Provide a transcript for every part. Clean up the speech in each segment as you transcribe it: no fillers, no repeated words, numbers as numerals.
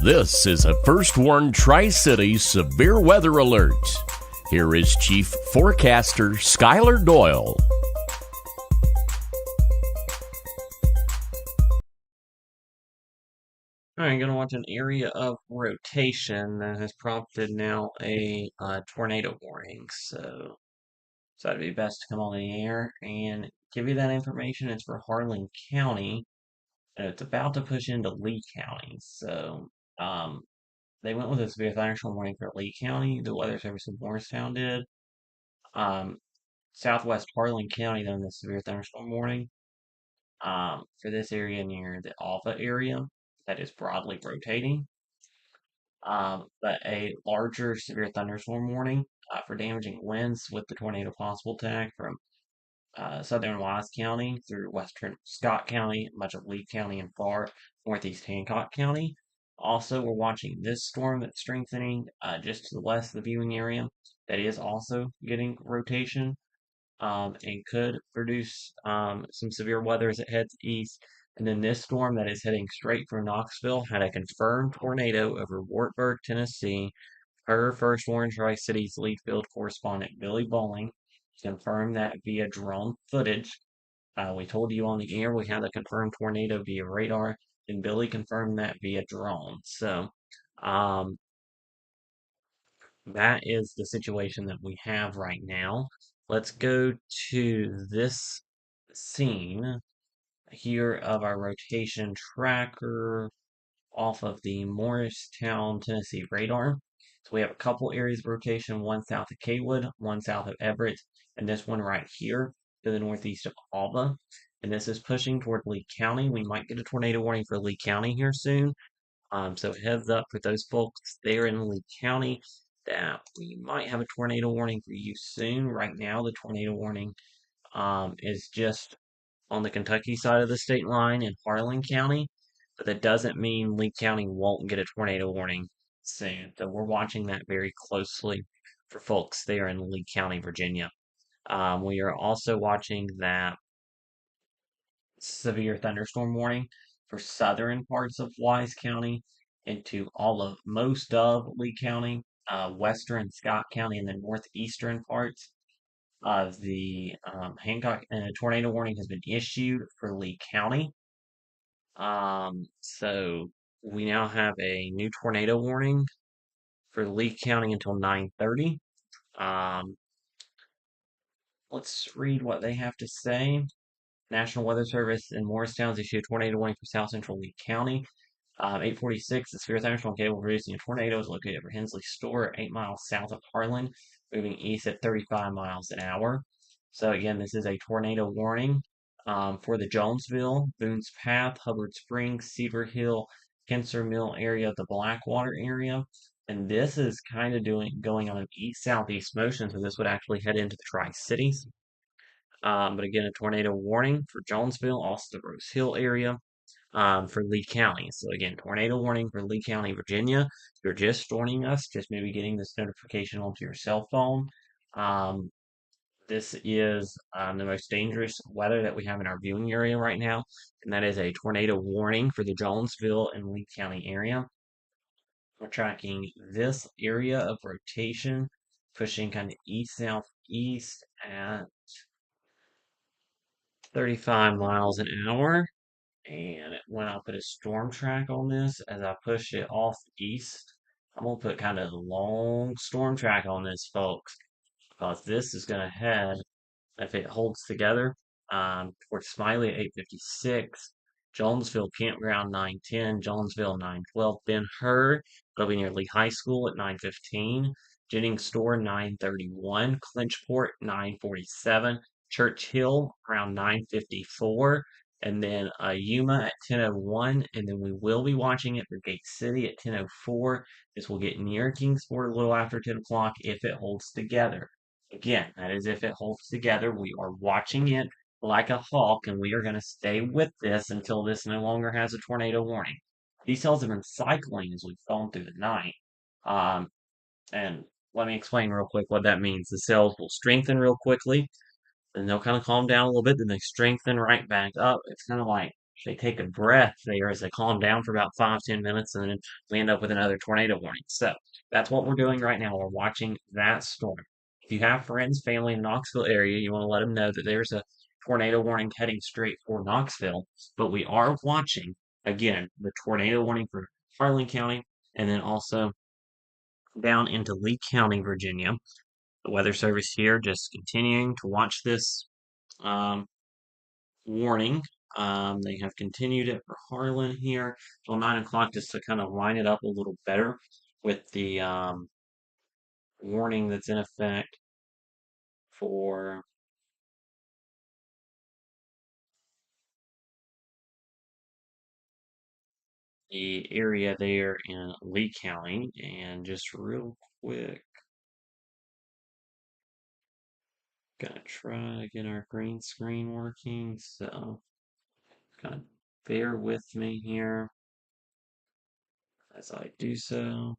This is a First Warn Tri-Cities Severe Weather Alert. Here is Chief Forecaster Skylar Doyle. All right, I'm going to watch an area of rotation that has prompted now a tornado warning. So it'd be best to come on the air and give you that information. It's for Harlan County, and it's about to push into Lee County. Um, they went with a severe thunderstorm warning for Lee County. The Weather Service in Morristown did. Um, Southwest Harlan County, then the severe thunderstorm warning. For this area near the Alva area that is broadly rotating. But a larger severe thunderstorm warning for damaging winds with the tornado possible tag from southern Wise County through western Scott County, much of Lee County, and far northeast Hancock County. Also, we're watching this storm that's strengthening just to the west of the viewing area. That is also getting rotation and could produce some severe weather as it heads east. And then this storm that is heading straight for Knoxville had a confirmed tornado over Wartburg, Tennessee. Her First Warn Tri-Cities lead field correspondent Billy Bowling confirmed that via drone footage. We told you on the air we had a confirmed tornado via radar, and Billy confirmed that via drone. Um, that is the situation that we have right now. Let's go to this scene here of our rotation tracker off of the Morristown, Tennessee radar. So we have a couple areas of rotation, one south of Kaywood, one south of Everett, and this one right here to the northeast of Alva. And this is pushing toward Lee County. We might get a tornado warning for Lee County here soon. So heads up for those folks there in Lee County that we might have a tornado warning for you soon. Right now, the tornado warning is just on the Kentucky side of the state line in Harlan County, but that doesn't mean Lee County won't get a tornado warning soon. So we're watching that very closely for folks there in Lee County, Virginia. We are also watching that severe thunderstorm warning for southern parts of Wise County into all of most of Lee County, western Scott County, and the northeastern parts of the Hancock. And a tornado warning has been issued for Lee County. So we now have a new tornado warning for Lee County until 9:30. Um, let's read what they have to say. National Weather Service in Morristown has issued a tornado warning for south central Lee County. 846, the severe thunderstorm cable producing a tornado is located over Hensley Store, 8 miles south of Harlan, moving east at 35 miles an hour. So again, this is a tornado warning for the Jonesville, Boone's Path, Hubbard Springs, Cedar Hill, Kenser Mill area of the Blackwater area. And this is kind of going on an east-southeast motion, so this would actually head into the Tri-Cities. But again, a tornado warning for Jonesville, also the Rose Hill area, for Lee County. So again, tornado warning for Lee County, Virginia. If you're just joining us, just maybe getting this notification onto your cell phone. Um, this is the most dangerous weather that we have in our viewing area right now, and that is a tornado warning for the Jonesville and Lee County area. We're tracking this area of rotation, pushing kind of east-southeast at 35 miles an hour. And when I put a storm track on this, as I push it off east, I'm going to put kind of a long storm track on this, folks, because this is going to head, if it holds together, towards Smiley at 856, Jonesville Campground 910, Jonesville 912, Ben Hur, it'll be near Lee High School at 915, Jennings Store 931, Clinchport 947, Church Hill around 954, and then Yuma at 10:01, and then we will be watching it for Gate City at 10:04. This will get near Kingsport a little after 10 o'clock if it holds together. Again, that is if it holds together. We are watching it like a hawk, and we are going to stay with this until this no longer has a tornado warning. These cells have been cycling as we've gone through the night. Um, and let me explain real quick what that means. The cells will strengthen real quickly, and they'll kind of calm down a little bit, then they strengthen right back up. It's kind of like they take a breath there as they calm down for about 5-10 minutes, and then we end up with another tornado warning. So that's what we're doing right now. We're watching that storm. If you have friends, family in the Knoxville area, you want to let them know that there's a tornado warning heading straight for Knoxville. But we are watching, again, the tornado warning for Harlan County and then also down into Lee County, Virginia. The Weather Service here just continuing to watch this um, warning. They have continued it for Harlan here till 9 o'clock just to kind of line it up a little better with the warning that's in effect for the area there in Lee County. And just real quick, gonna try to get our green screen working. So, kind of bear with me here as I do so.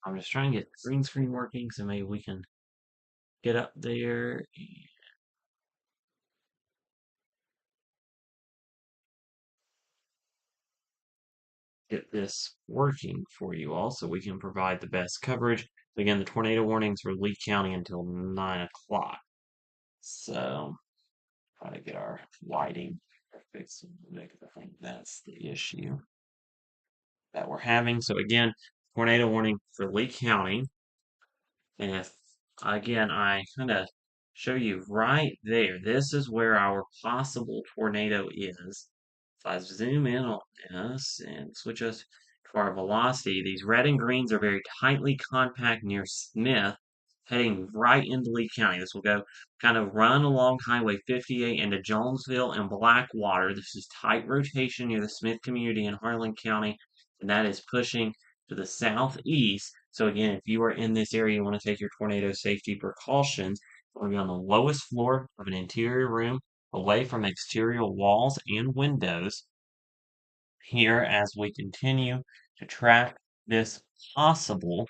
I'm just trying to get the green screen working so maybe we can get up there and get this working for you all so we can provide the best coverage. Again, the tornado warnings for Lee County until 9 o'clock. So, try to get our lighting fixed. I think that's the issue that we're having. So, again, tornado warning for Lee County. And if, again, I kind of show you right there, this is where our possible tornado is. If I zoom in on this and switch us to our velocity, these red and greens are very tightly compact near Smith, heading right into Lee County. This will go kind of run along Highway 58 into Jonesville and Blackwater. This is tight rotation near the Smith community in Harlan County, and that is pushing to the southeast. So again, if you are in this area, you want to take your tornado safety precautions. You want to be on the lowest floor of an interior room, away from exterior walls and windows. Here, as we continue to track this possible,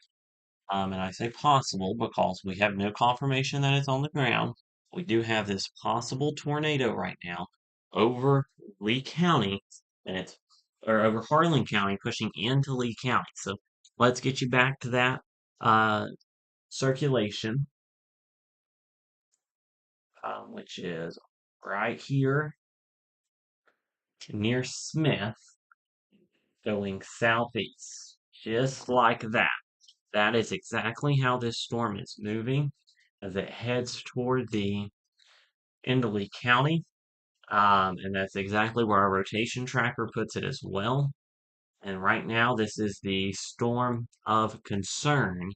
and I say possible because we have no confirmation that it's on the ground. We do have this possible tornado right now over Lee County, and it's or over Harlan County, pushing into Lee County. So let's get you back to that uh, circulation, which is right here near Smith, going southeast, just like that. That is exactly how this storm is moving as it heads toward the end of Lee County. And that's exactly where our rotation tracker puts it as well. And right now, this is the storm of concern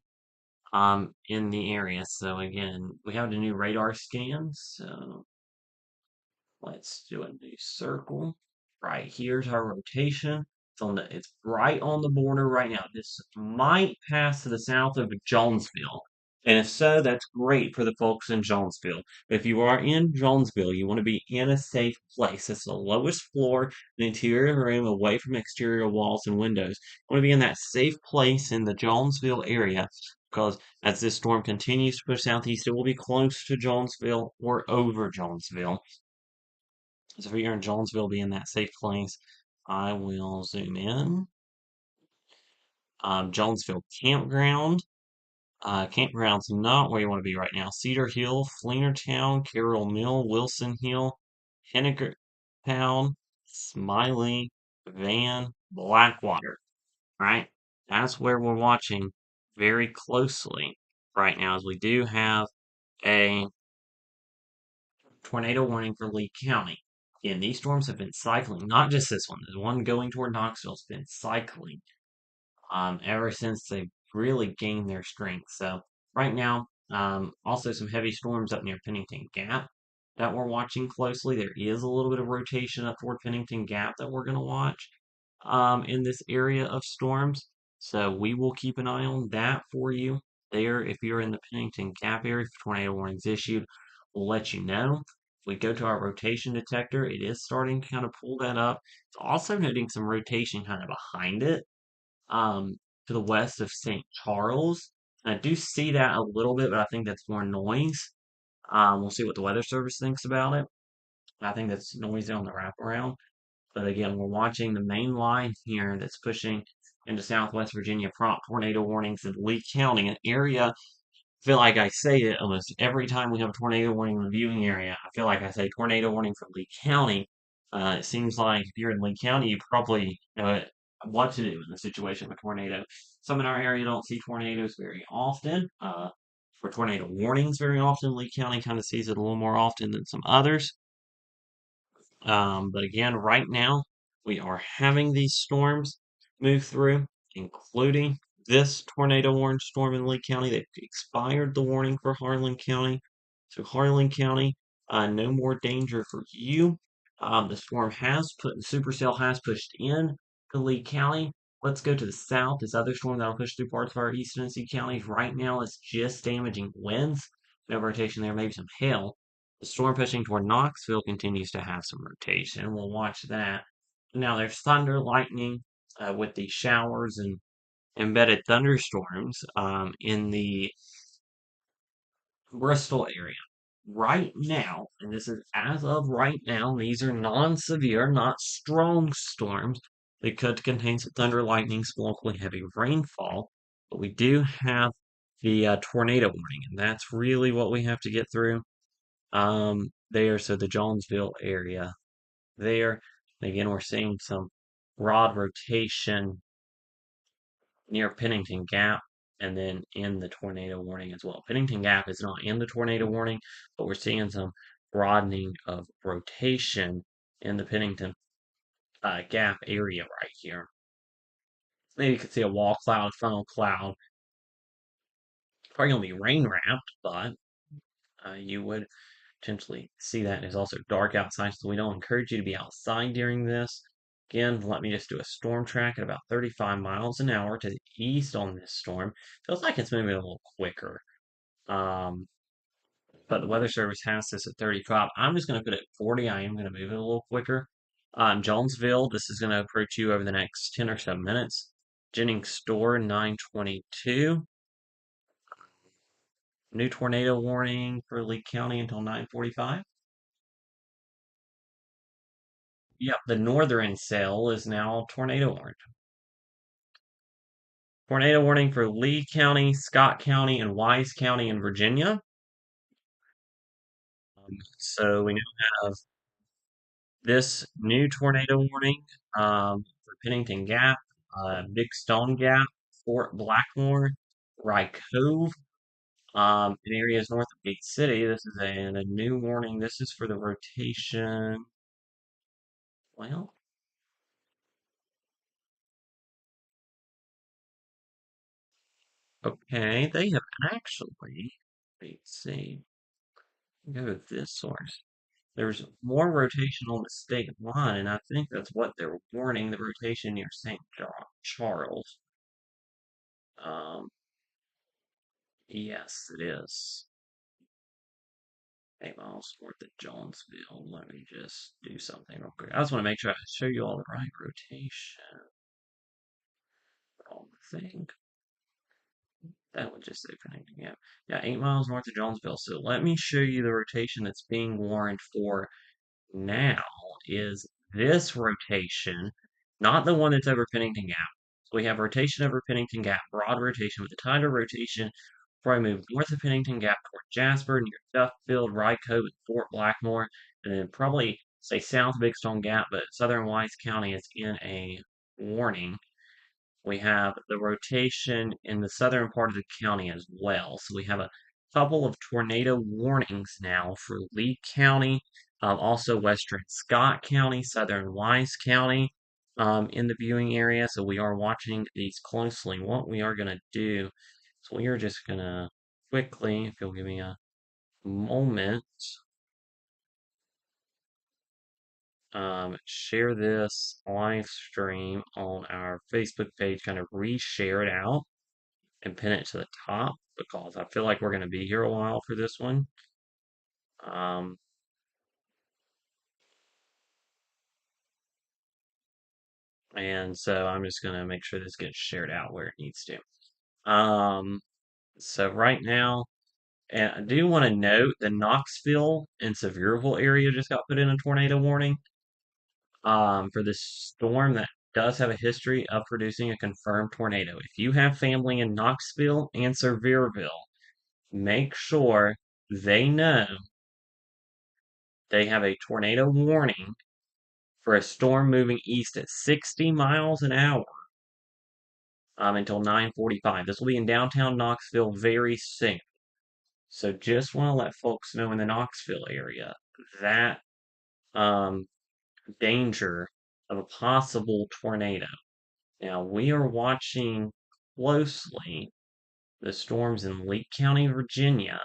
in the area. So again, we have the new radar scan. So let's do a new circle. Right here's our rotation. It's right on the border right now. This might pass to the south of Jonesville. And if so, that's great for the folks in Jonesville. If you are in Jonesville, you want to be in a safe place. It's the lowest floor, an interior room away from exterior walls and windows. You want to be in that safe place in the Jonesville area because as this storm continues to push southeast, it will be close to Jonesville or over Jonesville. So if you're in Jonesville, be in that safe place. I will zoom in. Jonesville Campground. Campground's not where you want to be right now. Cedar Hill, Fleenertown, Carroll Mill, Wilson Hill, Henniker Town, Smiley, Van, Blackwater. Right? That's where we're watching very closely right now, as we do have a tornado warning for Lee County. Again, these storms have been cycling, not just this one. The one going toward Knoxville's been cycling ever since they really gained their strength. So right now, also some heavy storms up near Pennington Gap that we're watching closely. There is a little bit of rotation up toward Pennington Gap that we're going to watch in this area of storms. So we will keep an eye on that for you there. If you're in the Pennington Gap area, if tornado warnings issued, we'll let you know. we go to our rotation detector, it is starting to kind of pull that up. It's also noting some rotation kind of behind it, um, to the west of St. Charles. And I do see that a little bit, but I think that's more noise. We'll see what the Weather Service thinks about it. I think that's noisy on the wraparound. But again, we're watching the main line here that's pushing into Southwest Virginia, prompt tornado warnings in Lee County, an area. I feel like I say it almost every time we have a tornado warning in the viewing area. I feel like I say tornado warning for Lee County. It seems like if you're in Lee County, you probably know what to do in the situation of a tornado. Some in our area don't see tornadoes very often, or tornado warnings very often. Lee County kind of sees it a little more often than some others. But again, right now, we are having these storms move through, including this tornado warning storm in Lee County. They've expired the warning for Harlan County. So, Harlan County, no more danger for you. The storm has put, the supercell has pushed in to Lee County. Let's go to the south. This other storm that'll push through parts of our East Tennessee counties right now is just damaging winds. No rotation there, maybe some hail. The storm pushing toward Knoxville continues to have some rotation. We'll watch that. Now there's thunder, lightning with the showers and embedded thunderstorms in the Bristol area. Right now, and this is as of right now, these are non-severe, not strong storms. They could contain some thunder, lightning, some locally heavy rainfall, but we do have the tornado warning, and that's really what we have to get through. There, so the Jonesville area there. Again, we're seeing some broad rotation near Pennington Gap and then in the tornado warning as well. Pennington Gap is not in the tornado warning, but we're seeing some broadening of rotation in the Pennington Gap area right here. Maybe you could see a wall cloud, funnel cloud. Probably going to be rain wrapped, but you would potentially see that. It's also dark outside, so we don't encourage you to be outside during this. Again, let me just do a storm track at about 35 miles an hour to the east on this storm. Feels like it's moving a little quicker. Um, but the Weather Service has this at 35. I'm just going to put it at 40. I am going to move it a little quicker. Jonesville, this is going to approach you over the next 10 or so minutes. Jennings Store, 922. New tornado warning for Lee County until 9:45. Yep, the northern cell is now tornado warned. Tornado warning for Lee County, Scott County, and Wise County in Virginia. So we now have this new tornado warning for Pennington Gap, Big Stone Gap, Fort Blackmore, Rye Cove, in areas north of Gate City. This is a new warning. This is for the rotation. Well, okay, they have actually, let's see, go to this source. There's more rotation on the state line, and I think that's what they're warning the rotation near St. Charles. Um, yes, it is. 8 miles north of Jonesville. Let me just do something real quick. I just want to make sure I show you all the right rotation. Wrong thing. That would just say Pennington Gap. Yeah, 8 miles north of Jonesville. So let me show you the rotation that's being warned for now is this rotation, not the one that's over Pennington Gap. So we have rotation over Pennington Gap, broad rotation with the tighter rotation. Probably move north of Pennington Gap toward Jasper, near Duffield, Rye Cove, and Fort Blackmore, and then probably say south Big Stone Gap, but southern Wise County is in a warning. We have the rotation in the southern part of the county as well. So we have a couple of tornado warnings now for Lee County, also western Scott County, southern Wise County in the viewing area. So we are watching these closely. What we are going to do is we are just going to quickly, if you'll give me a moment, share this live stream on our Facebook page, kind of reshare it out and pin it to the top because I feel like we're going to be here a while for this one. Um, And so I'm just gonna make sure this gets shared out where it needs to. Um, so right now, and I do want to note the Knoxville and Sevierville area just got put in a tornado warning. For this storm that does have a history of producing a confirmed tornado. If you have family in Knoxville and Sevierville, make sure they know they have a tornado warning for a storm moving east at 60 miles an hour until 9:45. This will be in downtown Knoxville very soon. So just want to let folks know in the Knoxville area that um, danger of a possible tornado. Now, we are watching closely the storms in Lee County, Virginia,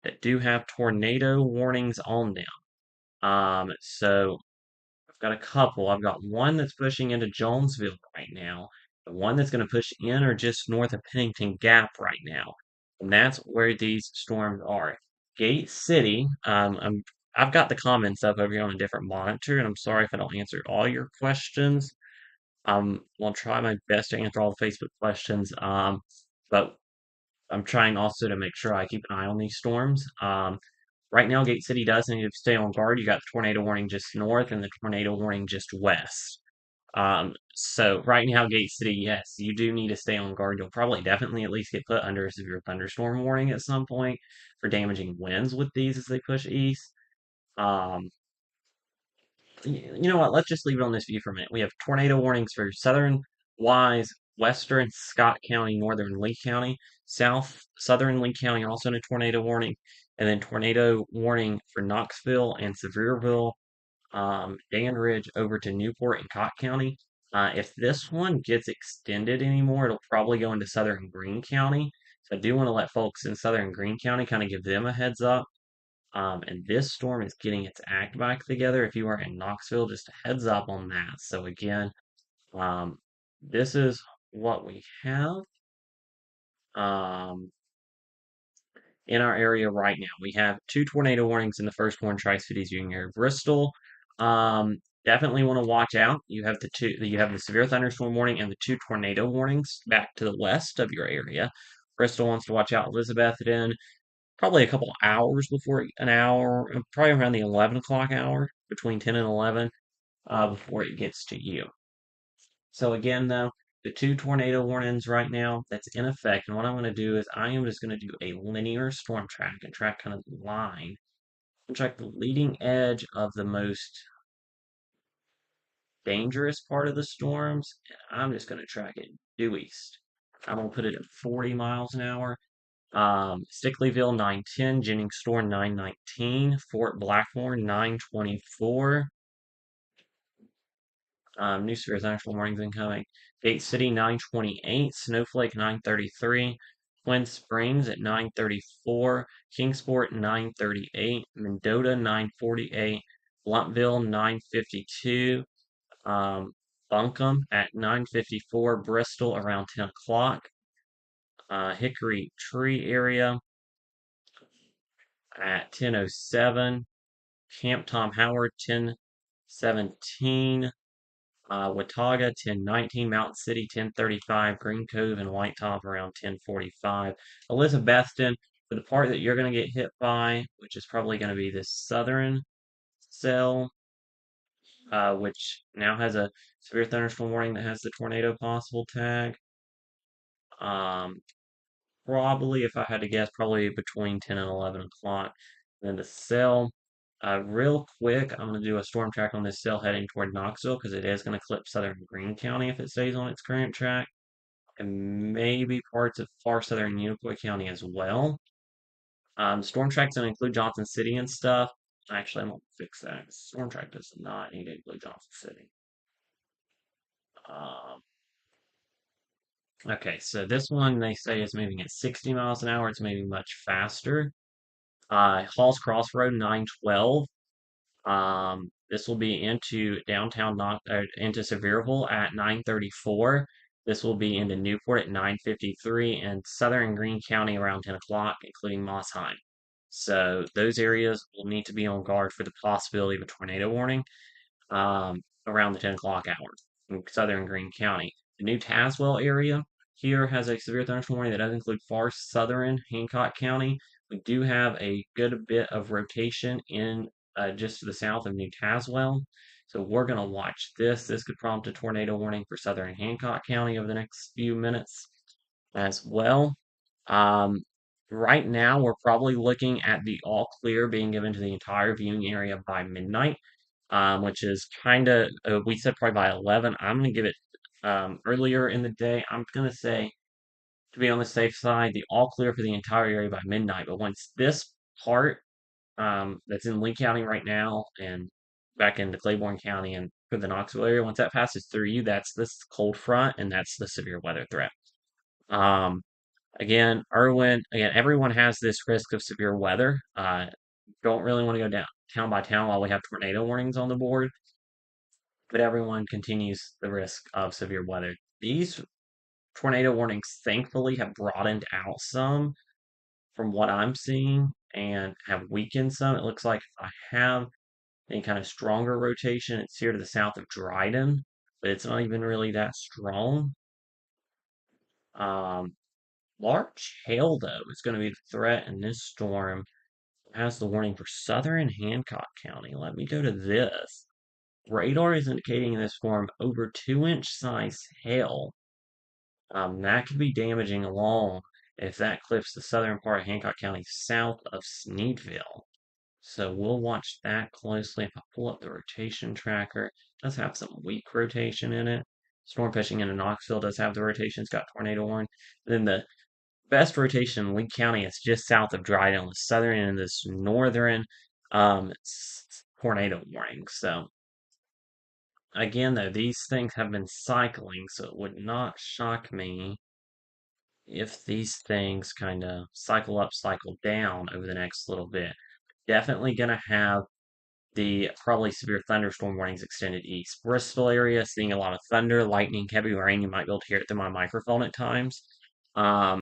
that do have tornado warnings on them. So I've got a couple. I've got one that's pushing into Jonesville right now, the one that's going to push in or just north of Pennington Gap right now. And that's where these storms are. Gate City, I've got the comments up over here on a different monitor, and I'm sorry if I don't answer all your questions. I'll try my best to answer all the Facebook questions. But I'm trying also to make sure I keep an eye on these storms. Right now, Gate City does need to stay on guard. You got the tornado warning just north and the tornado warning just west. So right now, Gate City, yes, you do need to stay on guard. You'll probably definitely at least get put under a severe thunderstorm warning at some point for damaging winds with these as they push east. Um, you know what? Let's just leave it on this view for a minute. We have tornado warnings for southern Wise, western Scott County, northern Lee County, southern Lee County also in a tornado warning, and then tornado warning for Knoxville and Sevierville, Dan Ridge over to Newport and Cott County. If this one gets extended anymore, it'll probably go into southern Greene County. So I do want to let folks in southern Greene County kind of give them a heads up. And this storm is getting its act back together. If you are in Knoxville, just a heads up on that. So again, um, this is what we have um, in our area right now. We have two tornado warnings in the first one, Tri-Cities Union Bristol. Definitely want to watch out. You have the severe thunderstorm warning and the two tornado warnings back to the west of your area. Bristol wants to watch out Elizabethton, probably a couple hours before an hour, probably around the 11 o'clock hour, between 10 and 11, before it gets to you. So again, though, the two tornado warnings right now that's in effect, and what I'm going to do is I am just going to do a linear storm track and track kind of the line, and track the leading edge of the most dangerous part of the storms, and I'm just going to track it due east. I'm going to put it at 40 miles an hour. Stickleyville 910, Jennings Store 919, Fort Blackmore 924. New Spheres National Warnings incoming. Gate City 928, Snowflake 933, Twin Springs at 934, Kingsport 938, Mendota 948, Blumpville 952, Buncombe at 954, Bristol around 10 o'clock, Hickory Tree area at 10:07, Camp Tom Howard 10:17, Watauga 10:19, Mountain City 10:35, Green Cove and White Top around 10:45. Elizabethton, for the part that you're going to get hit by, which is probably going to be this southern cell, which now has a severe thunderstorm warning that has the tornado possible tag. Um, Probably, if I had to guess, probably between 10 and 11 o'clock. Then the cell, real quick, I'm going to do a storm track on this cell heading toward Knoxville because it is going to clip southern Greene County if it stays on its current track, and maybe parts of far southern Unicoi County as well. Storm track's going to include Johnson City and stuff. Actually, I'm going to fix that. Storm track does not need to include Johnson City. Um, okay, so this one they say is moving at 60 miles an hour. It's moving much faster. Halls Crossroad 912. This will be into into Sevierville at 9:34. This will be into Newport at 9:53 and southern Greene County around 10 o'clock, including Mossheim. So those areas will need to be on guard for the possibility of a tornado warning around the 10 o'clock hour. in southern Greene County. The New Tazewell area here has a severe thunderstorm warning that does include far southern Hancock County. We do have a good bit of rotation in just to the south of New Tazewell. So we're going to watch this. This could prompt a tornado warning for southern Hancock County over the next few minutes as well. Um, right now, we're probably looking at the all clear being given to the entire viewing area by midnight, which is kind of, we said probably by 11. I'm going to give it earlier in the day. I'm going to say, to be on the safe side, the all clear for the entire area by midnight. But once this part that's in Lee County right now and back into Claiborne County and for the Knoxville area, once that passes through you, that's this cold front and that's the severe weather threat. Um, Again, Irwin, again, everyone has this risk of severe weather. Don't really want to go down town by town while we have tornado warnings on the board, but everyone continues the risk of severe weather. These tornado warnings thankfully have broadened out some from what I'm seeing and have weakened some. It looks like if I have any kind of stronger rotation, it's here to the south of Dryden, but it's not even really that strong. Um, Large hail, though, is going to be the threat in this storm. It has the warning for southern Hancock County. Let me go to this. Radar is indicating in this storm over 2-inch size hail. That could be damaging along if that clips the southern part of Hancock County south of Sneedville. So we'll watch that closely. If I pull up the rotation tracker, it does have some weak rotation in it. Storm pushing into Knoxville does have the rotation. It's got tornado warning. Then the best rotation in Lee County is just south of Dryden on the southern end of this northern tornado warning. So again, though, these things have been cycling, so it would not shock me if these things kind of cycle up, cycle down over the next little bit. Definitely going to have the probably severe thunderstorm warnings extended east. Bristol area seeing a lot of thunder, lightning, heavy rain. You might be able to hear it through my microphone at times. Um,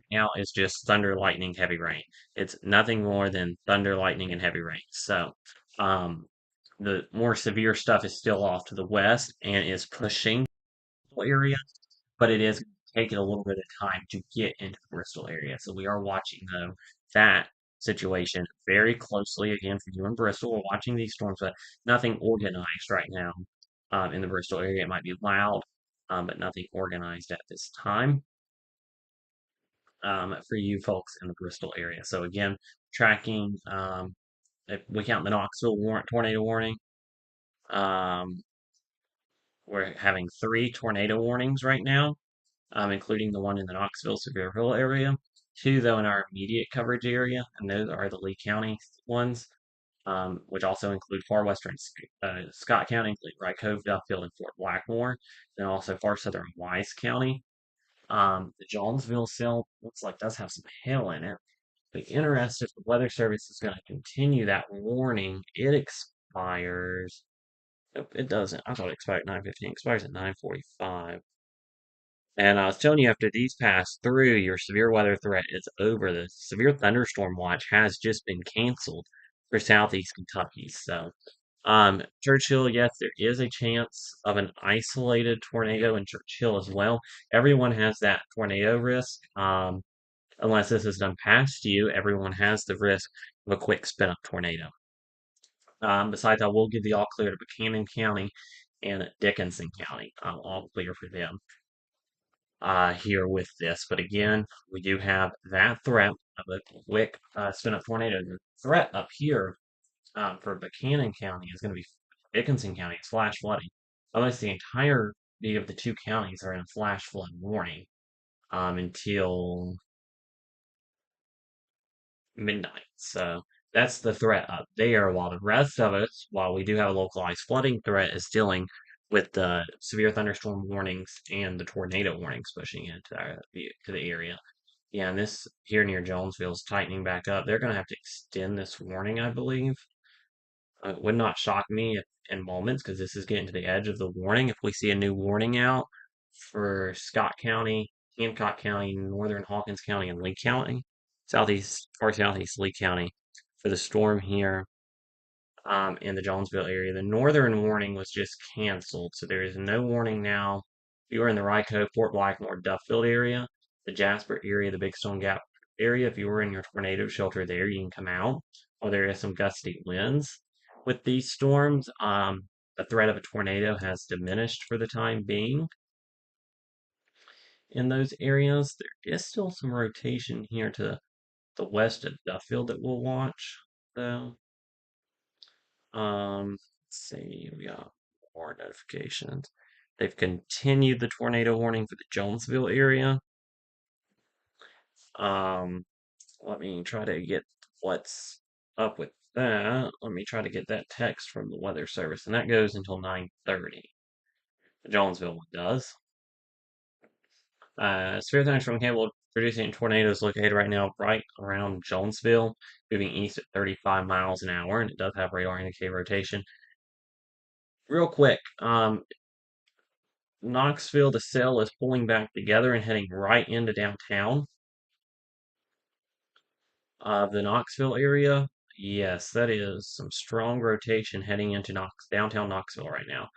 now is just thunder, lightning, heavy rain. It's nothing more than thunder, lightning, and heavy rain. So, um, the more severe stuff is still off to the west and is pushing the area, but it is taking a little bit of time to get into the Bristol area. So we are watching though that situation very closely. Again, for you in Bristol, we're watching these storms, but nothing organized right now in the Bristol area. It might be loud, but nothing organized at this time for you folks in the Bristol area. So again, tracking, if we count the Knoxville tornado warning, um, we're having 3 tornado warnings right now, including the one in the Knoxville Severe Hill area. 2, though, in our immediate coverage area, and those are the Lee County ones, which also include far western Scott County, including Wright Cove, Duffield, and Fort Blackmore, and also far southern Wise County. The Jonesville cell looks like does have some hail in it. Be interested if the Weather Service is going to continue that warning. It expires. Nope, it doesn't. I thought it expired at 9:15. It expires at 9:45. And I was telling you, after these pass through, your severe weather threat is over. The severe thunderstorm watch has just been canceled for southeast Kentucky. So, Churchill, yes, there is a chance of an isolated tornado in Churchill as well. Everyone has that tornado risk. Unless this is done past you, everyone has the risk of a quick spin up tornado. Besides, I will give the all clear to Buchanan County and Dickinson County. All clear for them here with this. But again, we do have that threat of a quick spin up tornado. The threat up here for Buchanan County is going to be Dickinson County. It's flash flooding. Almost the entirety of the 2 counties are in a flash flood warning until midnight. So that's the threat up there. While the rest of us, while we do have a localized flooding threat, is dealing with the severe thunderstorm warnings and the tornado warnings pushing into to the area. Yeah, and this here near Jonesville is tightening back up. They're going to have to extend this warning, I believe. It would not shock me if in moments because this is getting to the edge of the warning. If we see a new warning out for Scott County, Hancock County, Northern Hawkins County, and Lee County, southeast or southeast Lee County for the storm here in the Jonesville area. The northern warning was just canceled, so there is no warning now. If you are in the Ryco, Fort Blackmore, Duffield area, the Jasper area, the Big Stone Gap area, if you were in your tornado shelter there, you can come out. Or there is some gusty winds with these storms. The threat of a tornado has diminished for the time being in those areas. There is still some rotation here to the west of Duffield that we'll watch, though. Let's see, we got more notifications. They've continued the tornado warning for the Jonesville area. Um, Let me try to get what's up with that. Let me try to get that text from the Weather Service, and that goes until 9:30. The Jonesville one does. Severe thunderstorm capable of producing tornadoes located right now right around Jonesville, moving east at 35 miles an hour, and it does have radar indicated rotation. Real quick, Knoxville, the cell is pulling back together and heading right into downtown of the Knoxville area. Yes, that is some strong rotation heading into downtown Knoxville right now.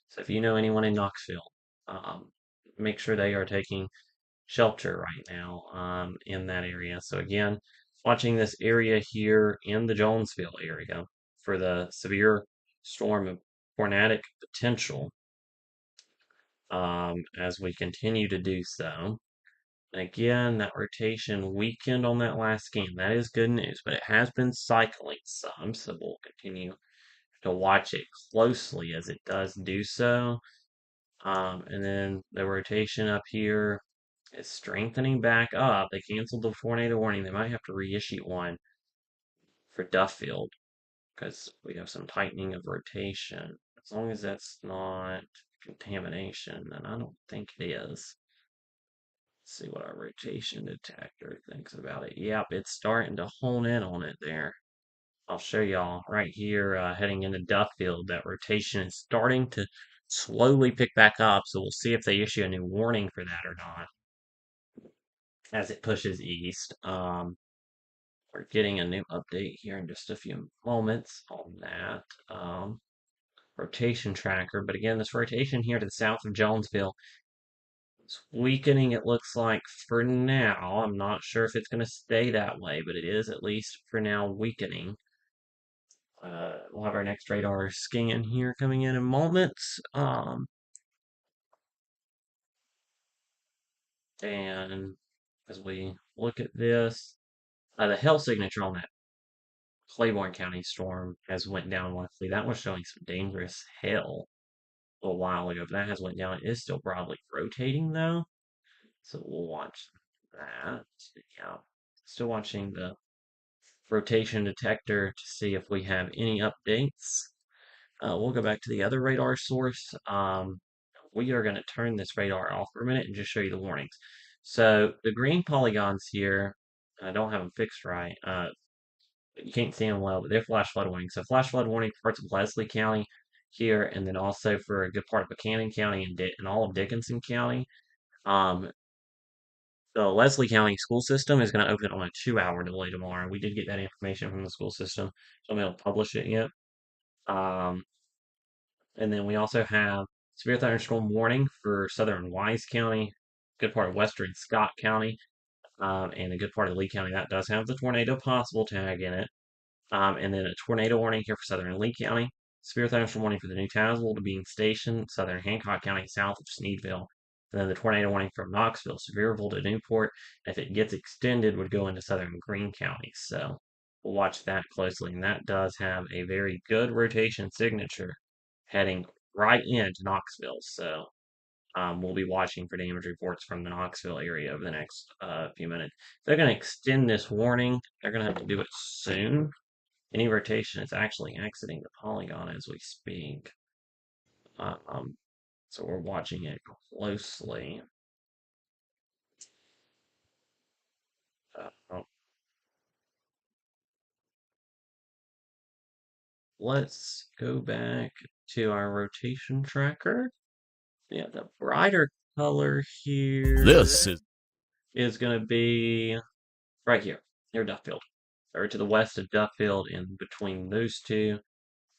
So if you know anyone in Knoxville, um, make sure they are taking shelter right now in that area. So again, watching this area here in the Jonesville area for the severe storm of tornadic potential as we continue to do so. Again, that rotation weakened on that last scan. That is good news, but it has been cycling some, so we'll continue to watch it closely as it does do so. And then the rotation up here is strengthening back up. They canceled the tornado warning. They might have to reissue one for Duffield because we have some tightening of rotation. As long as that's not contamination, then I don't think it is. See what our rotation detector thinks about it. Yep, it's starting to hone in on it there. I'll show y'all right here, heading into Duffield, that rotation is starting to slowly pick back up. So we'll see if they issue a new warning for that or not as it pushes east. We're getting a new update here in just a few moments on that rotation tracker. But again, this rotation here to the south of Jonesville, it's weakening, it looks like, for now. I'm not sure if it's going to stay that way, but it is at least for now weakening. We'll have our next radar scan here coming in moments. And as we look at this, the hail signature on that Claiborne County storm has went down monthly. That was showing some dangerous hail a little while ago, but that has went down. It is still broadly rotating though. So we'll watch that. Yeah. Still watching the rotation detector to see if we have any updates. We'll go back to the other radar source. We are going to turn this radar off for a minute and just show you the warnings. So the green polygons here, I don't have them fixed right. You can't see them well, but they're flash flood warnings. So flash flood warning for parts of Leslie County here, and then also for a good part of Buchanan County and all of Dickinson County. Um, the Leslie County school system is going to open on a 2-hour delay tomorrow. We did get that information from the school system, so I'm going to publish it yet. Um, and then we also have severe thunderstorm warning for southern Wise County, good part of western Scott County, and a good part of Lee County. That does have the tornado possible tag in it. And then a tornado warning here for southern Lee County. Severe thunderstorm warning for the New Tazewell to Being Station, southern Hancock County, south of Sneedville. And then the tornado warning from Knoxville, Sevierville to Newport. If it gets extended, would go into southern Greene County. So we'll watch that closely. And that does have a very good rotation signature heading right into Knoxville. So we'll be watching for damage reports from the Knoxville area over the next few minutes. If they're going to extend this warning, they're going to have to do it soon. Any rotation is actually exiting the polygon as we speak. So we're watching it closely. Oh. Let's go back to our rotation tracker. Yeah, the brighter color here This is going to be right here near Duffield, or to the west of Duffield, in between those two.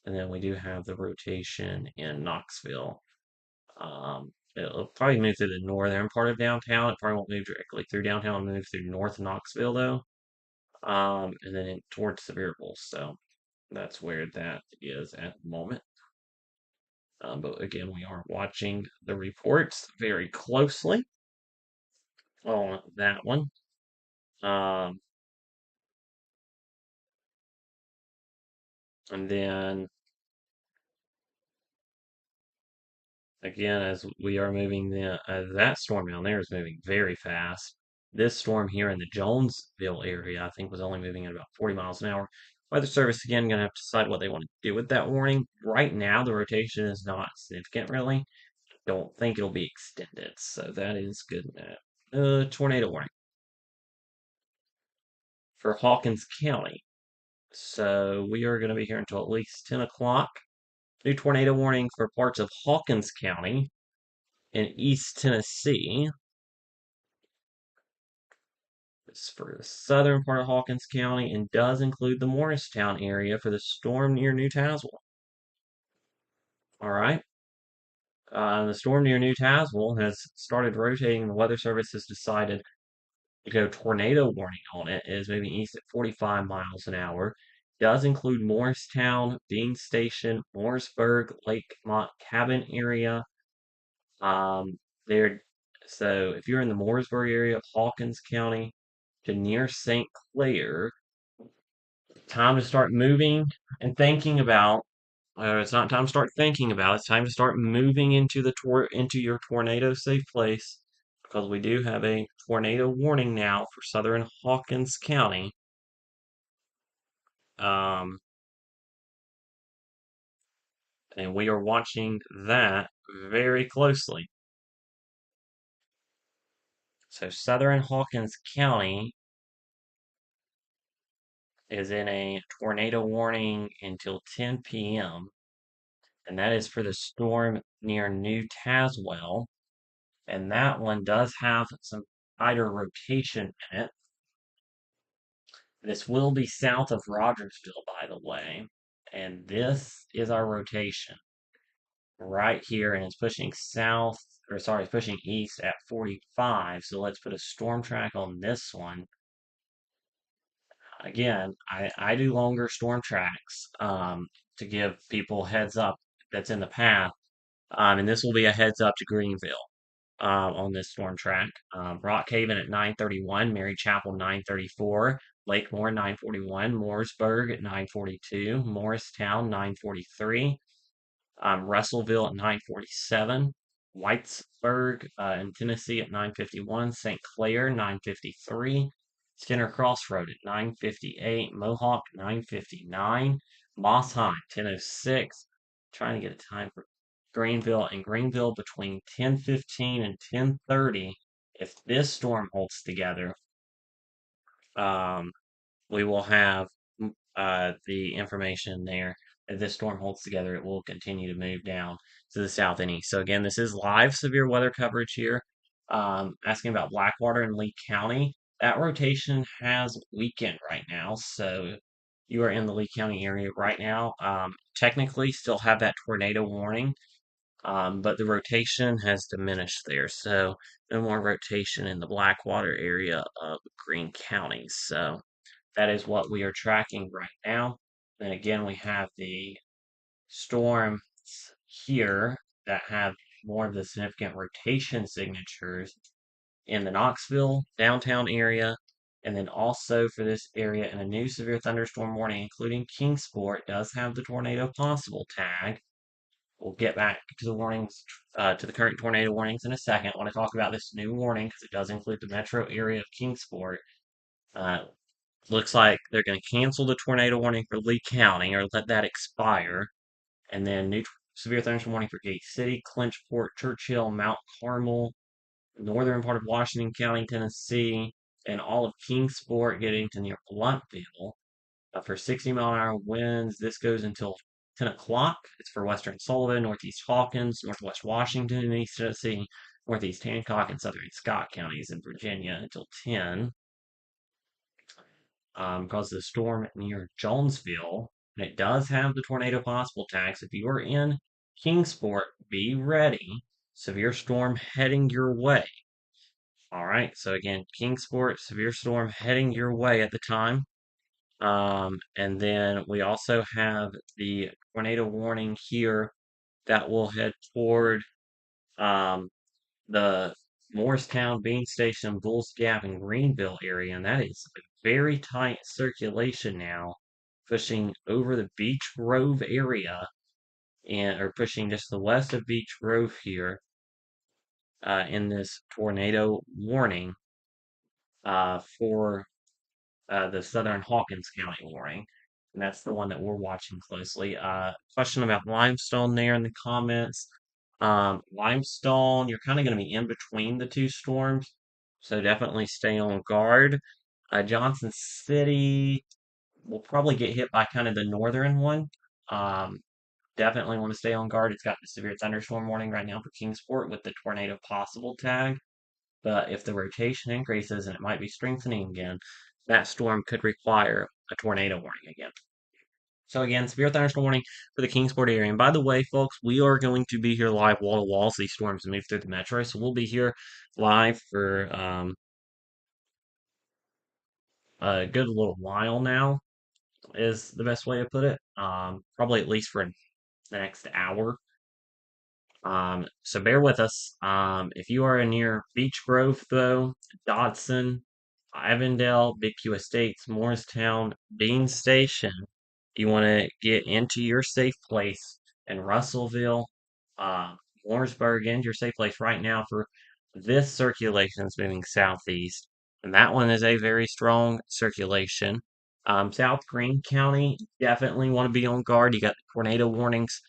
And then we do have the rotation in Knoxville. It'll probably move through the northern part of downtown. It probably won't move directly through downtown. It'll move through North Knoxville though, and then towards Sevierville. So that's where that is at the moment. But again, we are watching the reports very closely on that one. Um, and then again, as we are moving that storm down there is moving very fast. This storm here in the Jonesville area, I think, was only moving at about 40 miles an hour. Weather Service again going to have to decide what they want to do with that warning. Right now, the rotation is not significant, really. Don't think it'll be extended, so that is good. Tornado warning for Hawkins County. So we are going to be here until at least 10 o'clock. New tornado warning for parts of Hawkins County in East Tennessee. It's for the southern part of Hawkins County and does include the Morristown area for the storm near New Tazewell. All right. The storm near New Tazewell has started rotating. The Weather Service has decided to go tornado warning on it. It is moving east at 45 miles an hour. Does include Morristown, Dean Station, Morrisburg, Lake Mont Cabin area. There. So if you're in the Morrisburg area of Hawkins County to near St. Clair, time to start moving and thinking about. It's not time to start thinking about. It's time to start moving into into your tornado safe place because we do have a tornado warning now for southern Hawkins County. Um, and we are watching that very closely. So southern Hawkins County is in a tornado warning until 10 p.m. And that is for the storm near New Tazewell. And that one does have some tighter rotation in it. This will be south of Rogersville, by the way. And this is our rotation right here. And it's pushing south, or sorry, it's pushing east at 45. So let's put a storm track on this one. Again, I do longer storm tracks to give people heads up that's in the path. And this will be a heads up to Greenville on this storm track. Brockhaven at 9:31, Mary Chapel 9:34, Lakemore 9:41, Mooresburg at 9:42, Morristown 9:43, Russellville at 9:47, Whitesburg in Tennessee at 9:51, St. Clair 9:53, Skinner Crossroad at 9:58, Mohawk 9:59, Moss High 10:06. Trying to get a time for Greenville between 10:15 and 10:30. If this storm holds together, um, we will have the information there. If this storm holds together, it will continue to move down to the south and east. So again, this is live severe weather coverage here. Asking about Blackwater and Lee County. That rotation has weakened right now, so you are in the Lee County area right now. Technically, still have that tornado warning, but the rotation has diminished there. So no more rotation in the Blackwater area of Greene County. So that is what we are tracking right now. And again, we have the storms here that have more of the significant rotation signatures in the Knoxville downtown area. And then also for this area in a new severe thunderstorm warning, including Kingsport, does have the tornado possible tag. We'll get back to the warnings, to the current tornado warnings in a second. I want to talk about this new warning because it does include the metro area of Kingsport. Uh, Looks like they're going to cancel the tornado warning for Lee County or let that expire. And then new severe thunderstorm warning for Gate City, Clinchport, Churchill, Mount Carmel, northern part of Washington County, Tennessee, and all of Kingsport getting to near Blountville for 60-mile-an-hour winds. This goes until 10 o'clock. It's for western Sullivan, northeast Hawkins, northwest Washington, and east Tennessee, northeast Hancock, and southern Scott counties in Virginia until 10. Because of the storm near Jonesville, And it does have the tornado possible tags. If you are in Kingsport, be ready. Severe storm heading your way. All right, so again, Kingsport, severe storm heading your way at the time. And then we also have the tornado warning here that will head toward um, the Morristown, Bean Station, Bulls Gap, and Greenville area, and that is a very tight circulation now, pushing over the Beech Grove area and or pushing just to the west of Beech Grove here in this tornado warning for the Southern Hawkins County warning. And that's the one that we're watching closely. Question about Limestone there in the comments. Limestone, you're kind of going to be in between the two storms, so definitely stay on guard. Johnson City will probably get hit by kind of the northern one. Um, Definitely want to stay on guard. It's got the severe thunderstorm warning right now for Kingsport with the tornado possible tag. But if the rotation increases and it might be strengthening again, that storm could require a tornado warning again. So again, severe thunderstorm warning for the Kingsport area. And by the way, folks, we are going to be here live wall to wall as these storms move through the metro. So we'll be here live for a good little while now, is the best way to put it. Probably at least for the next hour. So bear with us. If you are near Beech Grove, though, Dodson, Ivandale, Big Q Estates, Morristown, Bean Station, you want to get into your safe place in Russellville, uh, Warrensburg, into your safe place right now for this circulation is moving southeast. And that one is a very strong circulation. South Greene County, definitely want to be on guard. You got the tornado warnings,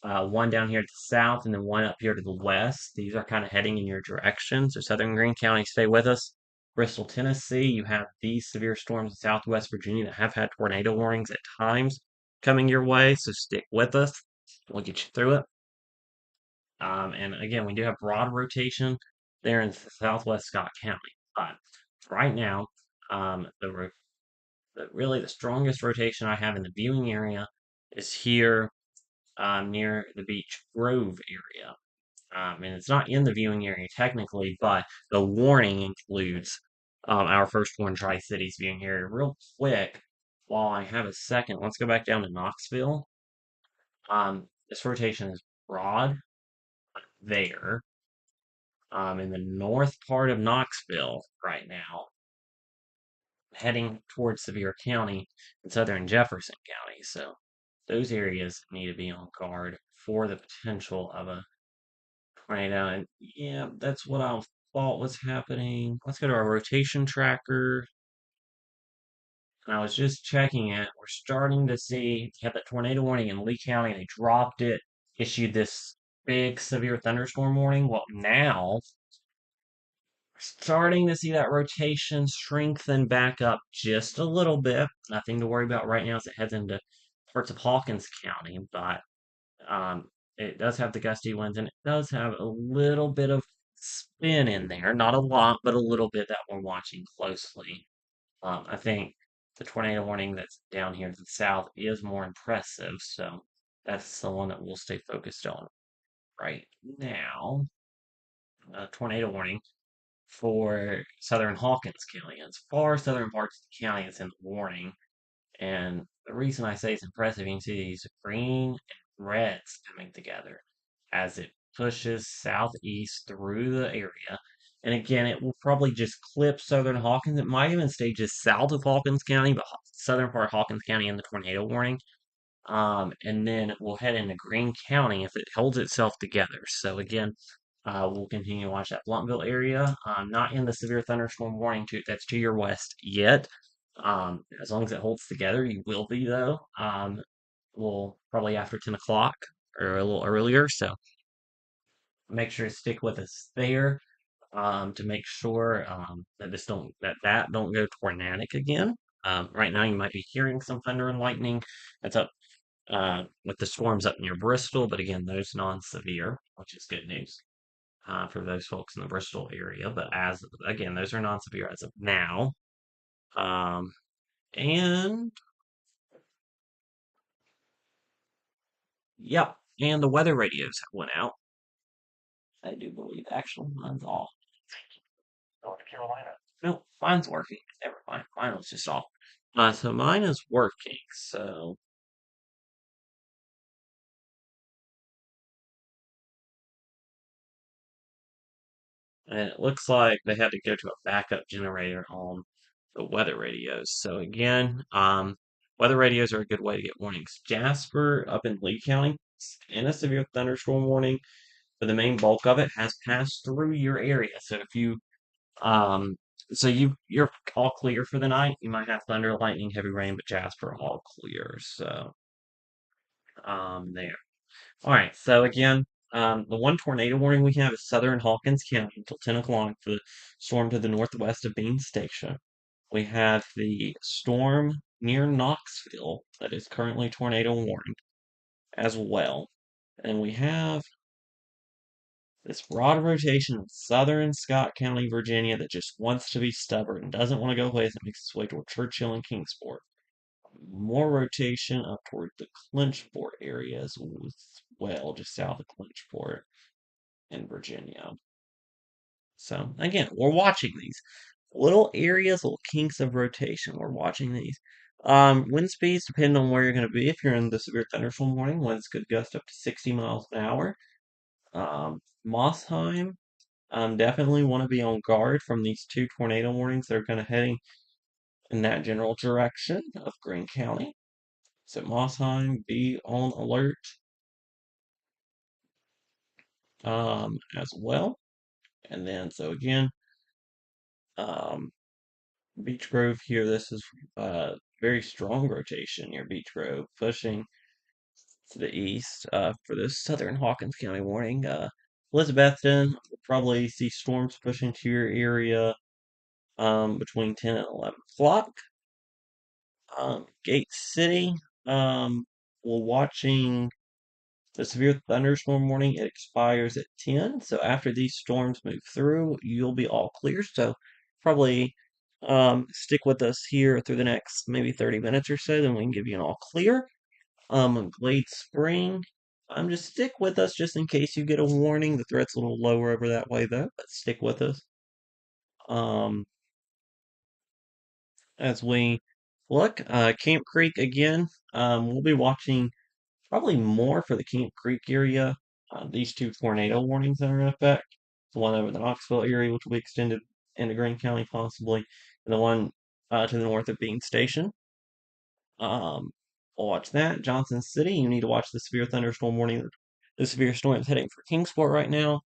one down here to the south, and then one up here to the west. These are kind of heading in your direction. So Southern Greene County, stay with us. Bristol, Tennessee, you have these severe storms in Southwest Virginia that have had tornado warnings at times coming your way. So stick with us. We'll get you through it. And again, we do have broad rotation there in Southwest Scott County. But right now, really the strongest rotation I have in the viewing area is here near the Beech Grove area. And it's not in the viewing area technically, but the warning includes our first one Tri Cities viewing area. Real quick, while I have a second, let's go back down to Knoxville. This rotation is broad there in the north part of Knoxville right now, heading towards Sevier County and southern Jefferson County. So those areas need to be on guard for the potential of a tornado. And yeah, that's what I thought was happening. Let's go to our rotation tracker. And I was just checking it. We're starting to see had that tornado warning in Lee County. They dropped it, issued this big severe thunderstorm warning. Well, now starting to see that rotation strengthen back up just a little bit. Nothing to worry about right now as it heads into parts of Hawkins County, but um, it does have the gusty winds and it does have a little bit of spin in there. Not a lot, but a little bit that we're watching closely. I think the tornado warning that's down here to the south is more impressive, so that's the one that we'll stay focused on right now. Tornado warning for southern Hawkins County. As far southern parts of the county, it's in the warning. And the reason I say it's impressive, you can see these green and reds coming together as it pushes southeast through the area. And again, it will probably just clip southern Hawkins. It might even stay just south of Hawkins County, but southern part of Hawkins County in the tornado warning. And then we'll head into Greene County if it holds itself together. So again, we'll continue to watch that Blumpville area. Not in the severe thunderstorm warning that's to your west yet. As long as it holds together, you will be though. We'll probably after 10 o'clock or a little earlier. So make sure to stick with us there to make sure that that don't go tornadic again. Right now, you might be hearing some thunder and lightning. That's up with the storms up near Bristol, but again, those non-severe, which is good news for those folks in the Bristol area. But as again, those are non-severe as of now. And Yep, and the weather radios went out. I do believe actually mine's off. North Carolina. No, mine's working. Never mind. Mine was just off. So mine is working. So and it looks like they had to go to a backup generator on the weather radios. So again, weather radios are a good way to get warnings. Jasper up in Lee County in a severe thunderstorm warning, but the main bulk of it has passed through your area. So if you um you're all clear for the night. You might have thunder, lightning, heavy rain, but Jasper all clear. So there. All right. So again, the one tornado warning we have is southern Hawkins County until 10 o'clock for the storm to the northwest of Bean Station. We have the storm near Knoxville that is currently tornado warned as well. And we have this broad rotation in southern Scott County, Virginia that just wants to be stubborn and doesn't want to go away as it makes its way toward Churchill and Kingsport. More rotation up toward the Clinchport area as well, just south of Clinchport in Virginia. So again, we're watching these little areas, little kinks of rotation. We're watching these. Wind speeds depend on where you're going to be. If you're in the severe thunderstorm warning, winds could gust up to 60 miles an hour. Mossheim, definitely want to be on guard from these two tornado warnings. They're kind of heading in that general direction of Greene County. So Mossheim, be on alert as well. And then, so again, um, Beech Grove here, this is very strong rotation near Beech Grove, pushing to the east for the southern Hawkins County warning. Elizabethton will probably see storms pushing to your area between 10 and 11 o'clock. Gate City, we're watching the severe thunderstorm warning. It expires at 10. So after these storms move through, you'll be all clear. So probably stick with us here through the next maybe 30 minutes or so. Then we can give you an all clear. Glade Spring. Just stick with us just in case you get a warning. The threat's a little lower over that way though, but stick with us. Um, as we look, Camp Creek again. We'll be watching probably more for the Camp Creek area. These two tornado warnings that are in effect. The one over the Knoxville area, which will be extended into Greene County possibly, and the one to the north of Bean Station. Um, we'll watch that. Johnson City, you need to watch the severe thunderstorm warning. The severe storm is heading for Kingsport right now.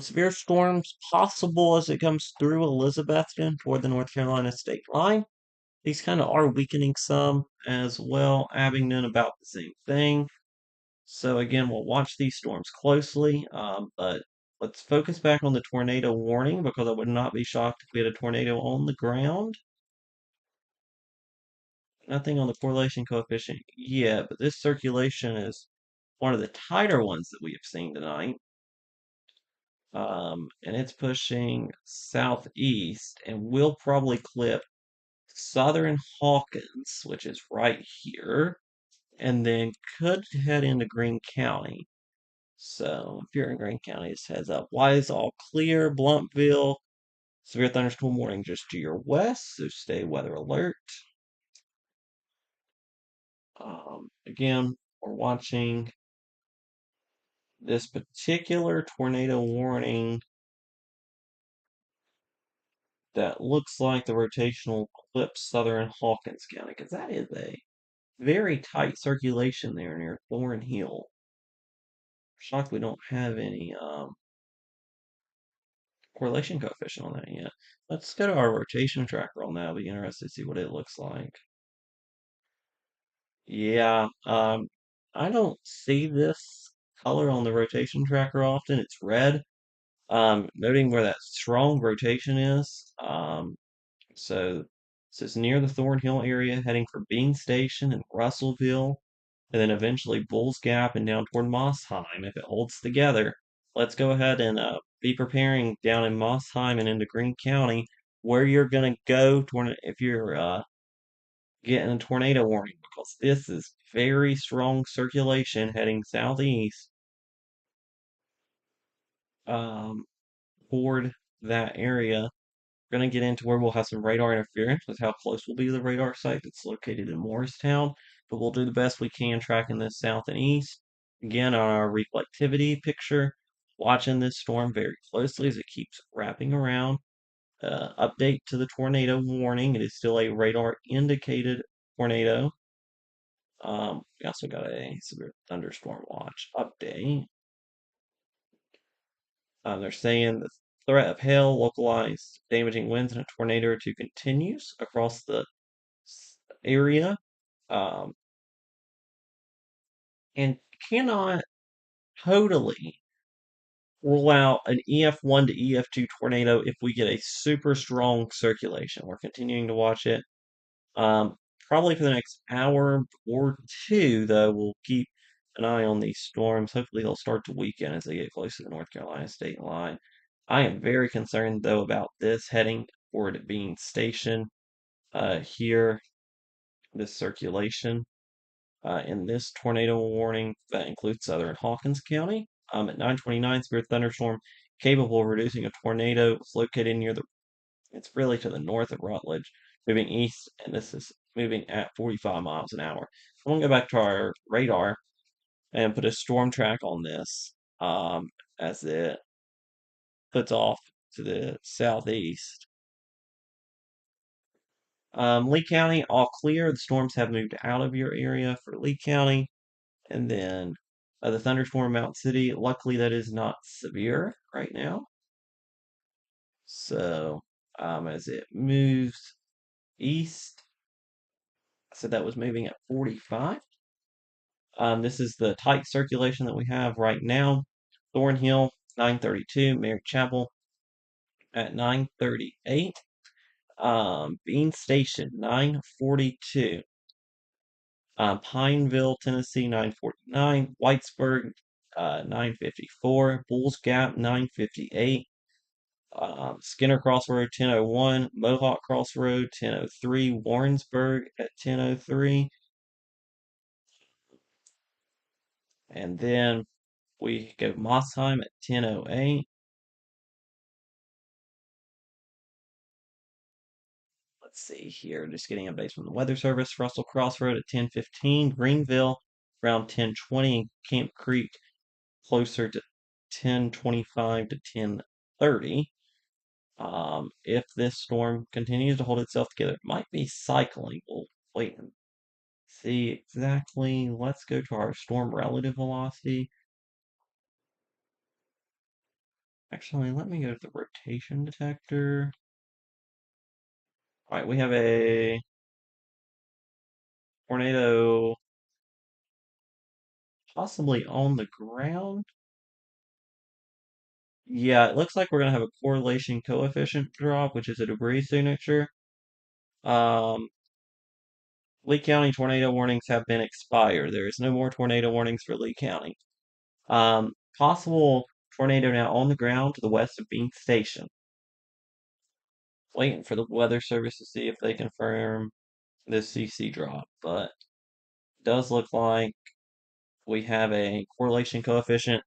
Severe storms possible as it comes through Elizabethton toward the North Carolina state line. These kind of are weakening some as well. Abingdon about the same thing. So again, we'll watch these storms closely, but let's focus back on the tornado warning because I would not be shocked if we had a tornado on the ground. Nothing on the correlation coefficient yet, but this circulation is one of the tighter ones that we have seen tonight. And it's pushing southeast and will probably clip southern Hawkins, which is right here, and then could head into Greene County. So if you're in Greene County, just heads up. Wise all clear. Blumpville, severe thunderstorm warning just to your west, so stay weather alert. Again, we're watching this particular tornado warning that looks like the rotational clips southern Hawkins County, because that is a very tight circulation there near Thornhill. Shocked we don't have any correlation coefficient on that yet. Let's go to our rotation tracker on that. I'll be interested to see what it looks like. Yeah, I don't see this color on the rotation tracker often. It's red. Noting where that strong rotation is. So, so it's near the Thornhill area, heading for Bean Station and Russellville, and then eventually Bulls Gap and down toward Mossheim. If it holds together, let's go ahead and be preparing down in Mossheim and into Greene County, where you're gonna go toward if you're getting a tornado warning because this is very strong circulation heading southeast um, toward that area. We're going to get into where we'll have some radar interference with how close we'll be to the radar site that's located in Morristown, but we'll do the best we can tracking this south and east. Again, on our reflectivity picture, watching this storm very closely as it keeps wrapping around. Update to the tornado warning. It is still a radar indicated tornado. We also got a severe thunderstorm watch update. They're saying the threat of hail, localized damaging winds, and a tornado or two continues across the area, um, and cannot totally rule out an EF1 to EF2 tornado if we get a super strong circulation. We're continuing to watch it. Um, Probably for the next hour or two, though, we'll keep an eye on these storms. Hopefully, they'll start to weaken as they get closer to the North Carolina state line. I am very concerned, though, about this heading toward it being stationed here, this circulation. In this tornado warning, that includes southern Hawkins County. At 9:29, severe thunderstorm capable of reducing a tornado is located near the it's really to the north of Rutledge, moving east, and this is moving at 45 miles an hour. I'm going to go back to our radar and put a storm track on this as it puts off to the southeast. Lee County, all clear. The storms have moved out of your area for Lee County. And then the thunderstorm Mountain City, luckily that is not severe right now. So as it moves east, so that was moving at 45. This is the tight circulation that we have right now. Thornhill, 932. Mary Chapel at 938. Bean Station, 942. Pineville, Tennessee, 949. Whitesburg, 954. Bulls Gap, 958. Skinner Crossroad, 1001. Mohawk Crossroad, 1003. Warrensburg at 1003. And then we go Mossheim at 10:08. Let's see here, just getting updates from the Weather Service. Russell Crossroad at 10:15. Greenville around 10:20. Camp Creek closer to 10:25 to 10:30. If this storm continues to hold itself together, it might be cycling. We'll wait and see exactly. Let's go to our storm relative velocity. Actually, let me go to the rotation detector. All right, we have a tornado possibly on the ground. Yeah, it looks like we're going to have a correlation coefficient drop, which is a debris signature. Um, Lee County tornado warnings have been expired. There is no more tornado warnings for Lee County. Possible tornado now on the ground to the west of Bean Station. Waiting for the Weather Service to see if they confirm this CC drop, but it does look like we have a correlation coefficient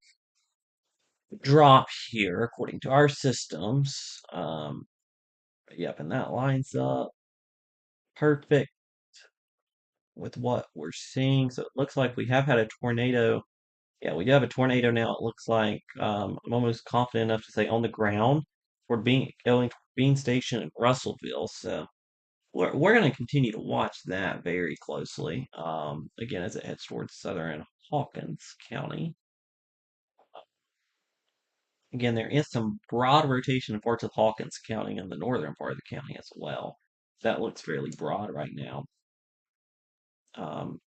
drop here according to our systems. Yep, and that lines up perfect with what we're seeing. So it looks like we have had a tornado. Yeah, we do have a tornado now. It looks like I'm almost confident enough to say on the ground. We're going to Bean Station in Russellville. So we're going to continue to watch that very closely. Again, as it heads towards southern Hawkins County. Again, there is some broad rotation in parts of Hawkins County and the northern part of the county as well. That looks fairly broad right now.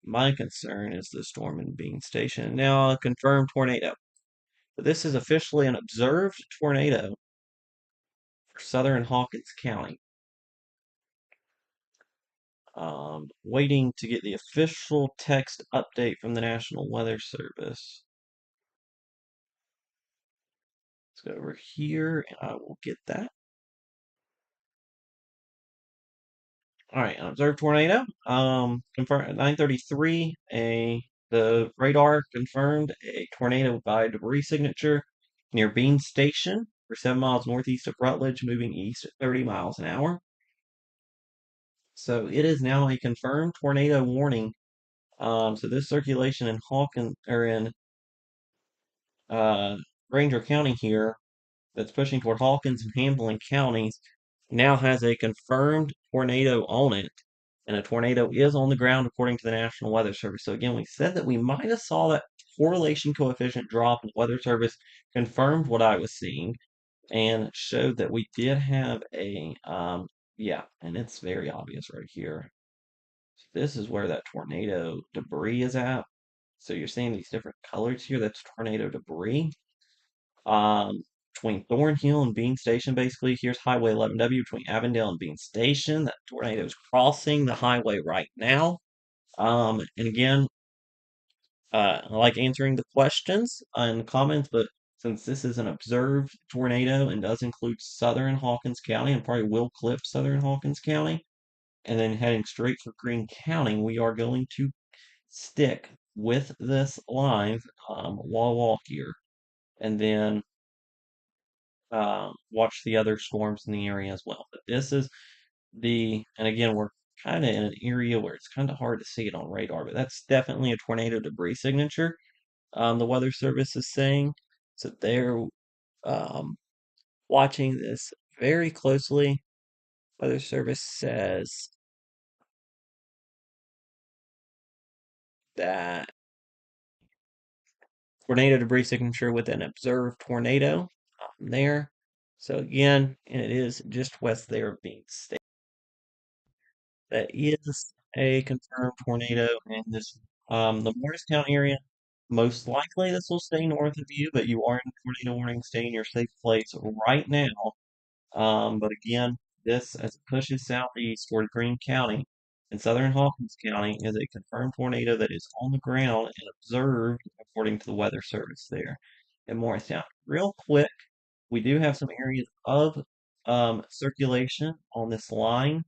My concern is the storm in Bean Station. Now, a confirmed tornado. But this is officially an observed tornado for southern Hawkins County. Waiting to get the official text update from the National Weather Service. Let's go over here and I will get that. All right, an observed tornado. Confirmed at 9:33. The radar confirmed a tornado by debris signature near Bean Station, for 7 miles northeast of Rutledge, moving east at 30 miles an hour. So it is now a confirmed tornado warning. So this circulation in Hawkins or in uh, Ranger County here that's pushing toward Hawkins and Hamlin counties now has a confirmed tornado on it, and a tornado is on the ground according to the National Weather Service. So again, we said that we might have saw that correlation coefficient drop, and the Weather Service confirmed what I was seeing and showed that we did have a yeah, and it's very obvious right here. This is where that tornado debris is at. So you're seeing these different colors here. That's tornado debris. Um, Between Thornhill and Bean Station, basically. Here's Highway 11W between Avondale and Bean Station. That tornado is crossing the highway right now. And again, I like answering the questions and comments, but since this is an observed tornado and does include southern Hawkins County and probably will clip southern Hawkins County, and then heading straight for Greene County, we are going to stick with this line wall here, and then watch the other storms in the area as well. But this is and again, we're kind of in an area where it's kind of hard to see it on radar, but that's definitely a tornado debris signature. The Weather Service is saying. So they're um, watching this very closely. Weather Service says that tornado debris signature with an observed tornado there. So again, and it is just west there of Bean State. That is a confirmed tornado in this the Morristown area. Most likely this will stay north of you, but you are in tornado warning, stay in your safe place right now. But again, this as it pushes southeast toward Greene County and southern Hawkins County is a confirmed tornado that is on the ground and observed according to the Weather Service there in Morristown. Real quick, we do have some areas of circulation on this line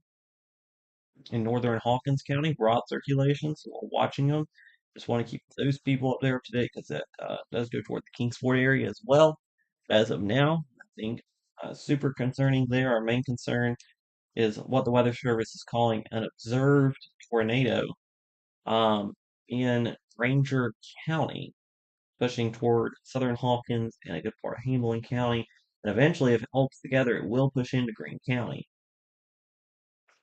in northern Hawkins County, broad circulation, so we're watching them. Just want to keep those people up there up to date because that does go toward the Kingsport area as well. As of now, I think super concerning there. Our main concern is what the Weather Service is calling an observed tornado um, in Ranger County, pushing toward southern Hawkins and a good part of Hamlin County. And eventually, if it holds together, it will push into Greene County.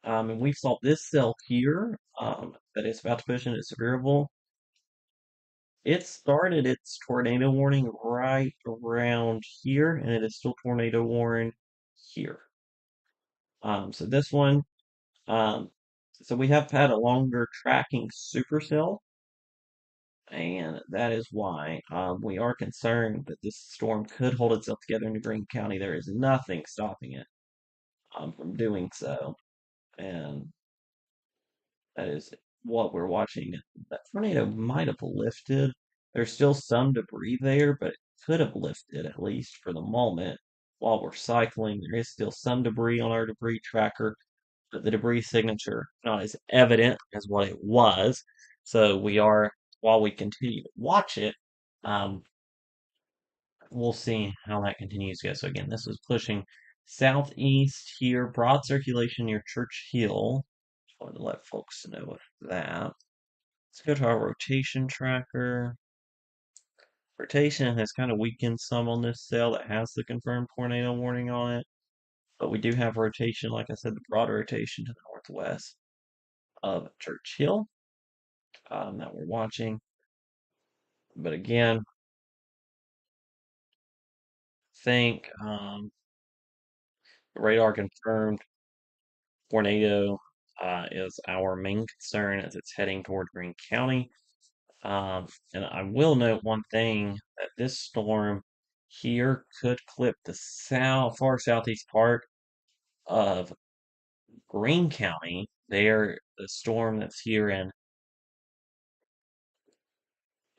And we saw this cell here that is about to push into Sevierville. It started its tornado warning right around here, and it is still tornado warning here. So this one, um, so we have had a longer tracking supercell, and that is why we are concerned that this storm could hold itself together into Greene County. There is nothing stopping it from doing so, and that is what we're watching. That tornado might have lifted. There's still some debris there, but it could have lifted at least for the moment while we're cycling. There is still some debris on our debris tracker, but the debris signature not as evident as what it was. So we are, while we continue to watch it, um, we'll see how that continues to go. So again, this was pushing southeast here, broad circulation near Church Hill. Just wanted to let folks know of that. Let's go to our rotation tracker. Rotation has kind of weakened some on this cell that has the confirmed tornado warning on it. But we do have rotation, like I said, the broad rotation to the northwest of Church Hill that we're watching. But again, think the radar confirmed tornado is our main concern as it's heading toward Greene County. And I will note one thing that this storm here could clip the far southeast part of Greene County. There, the storm that's here in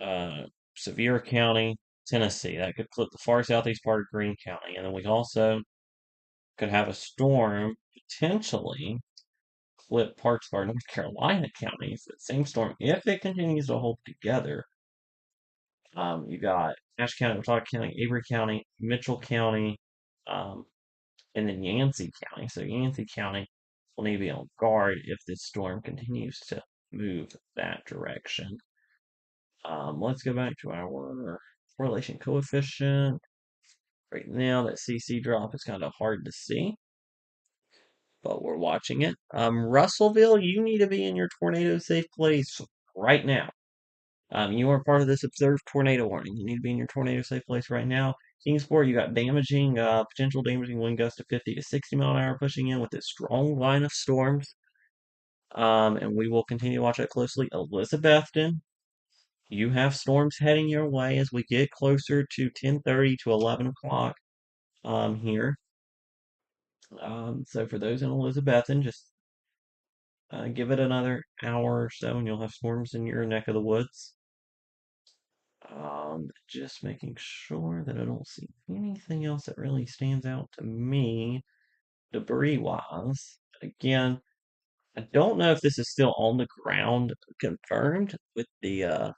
uh, Sevier County, Tennessee, that could clip the far southeast part of Greene County. And then we also could have a storm potentially flip parts of our North Carolina counties. That same storm, if it continues to hold together, you got Ashe County, Watauga County, Avery County, Mitchell County, um, and then Yancey County. So Yancey County will need to be on guard if this storm continues to move that direction. Let's go back to our correlation coefficient. Right now, that CC drop is kind of hard to see, but we're watching it. Russellville, you need to be in your tornado safe place right now. You are part of this observed tornado warning. You need to be in your tornado safe place right now. Kingsport, you got potential damaging wind gusts of 50 to 60 mile an hour pushing in with this strong line of storms. And we will continue to watch that closely. Elizabethton, you have storms heading your way as we get closer to 10:30 to 11 o'clock here. So for those in Elizabethton, just give it another hour or so, and you'll have storms in your neck of the woods. Just making sure that I don't see anything else that really stands out to me debris wise. Again, I don't know if this is still on the ground confirmed with the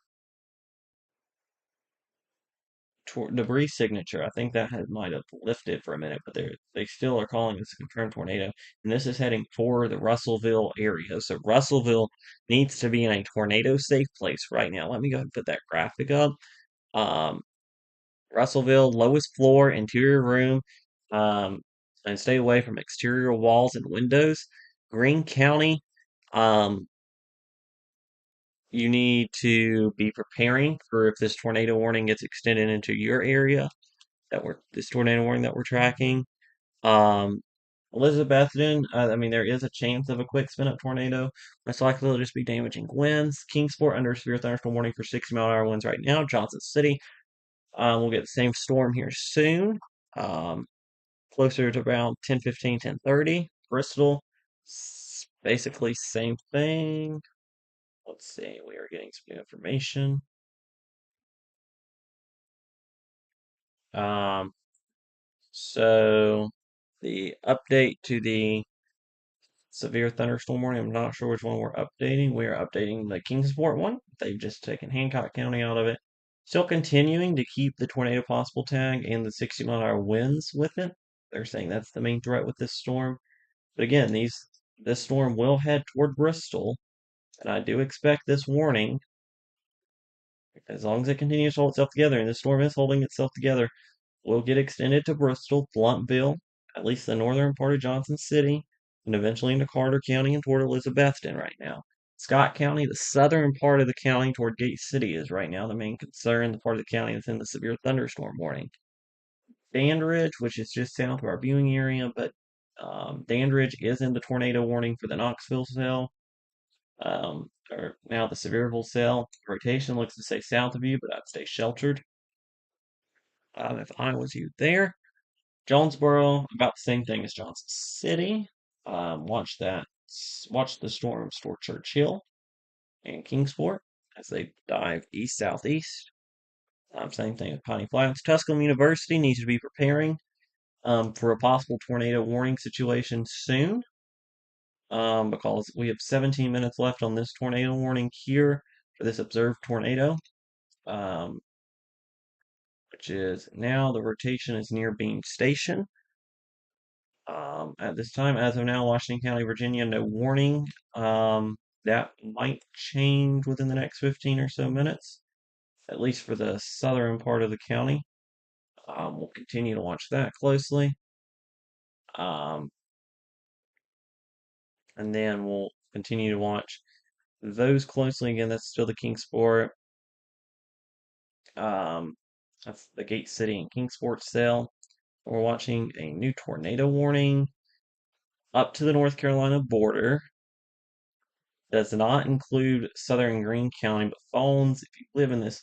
debris signature. I think that might have lifted for a minute, but they still are calling this a confirmed tornado. And this is heading for the Russellville area. So Russellville needs to be in a tornado safe place right now. Let me go ahead and put that graphic up. Um, Russellville, lowest floor, interior room, and stay away from exterior walls and windows. Greene County, um, you need to be preparing for if this tornado warning gets extended into your area this tornado warning that we're tracking. Um, Elizabethton, I mean, there is a chance of a quick spin up tornado. Most likely it'll just be damaging winds. Kingsport under severe thunderstorm warning for 60 mile an hour winds right now. Johnson City, we'll get the same storm here soon. Um, Closer to around 10:15, 10:30. Bristol, basically same thing. Let's see, we are getting some new information. Um, so the update to the severe thunderstorm warning, I'm not sure which one we're updating. We are updating the Kingsport one. They've just taken Hancock County out of it. Still continuing to keep the tornado possible tag and the 60 mile an hour winds with it. They're saying that's the main threat with this storm. But again, this storm will head toward Bristol, and I do expect this warning, as long as it continues to hold itself together, and the storm is holding itself together, will get extended to Bristol, Blountville, at least the northern part of Johnson City, and eventually into Carter County and toward Elizabethton right now. Scott County, the southern part of the county toward Gate City, is right now the main concern, the part of the county that's in the severe thunderstorm warning. Dandridge, which is just south of our viewing area, but Dandridge is in the tornado warning for the Knoxville cell. Or now the Sevierville cell. Rotation looks to say south of you, but I'd stay sheltered. If I was you there. Jonesboro, about the same thing as Johnson City. Watch that. Watch the storms toward Churchill and Kingsport as they dive east southeast. Same thing with Piney Flats. Tusculum University needs to be preparing for a possible tornado warning situation soon. Because we have 17 minutes left on this tornado warning here for this observed tornado, which is now the rotation is near Bean Station. At this time, as of now, Washington County, Virginia, no warning. That might change within the next 15 or so minutes, at least for the southern part of the county. We'll continue to watch that closely. And then we'll continue to watch those closely. Again, that's still the Kingsport. That's the Gate City and Kingsport cell. We're watching a new tornado warning up to the North Carolina border. Does not include southern Greene County, but phones, if you live in this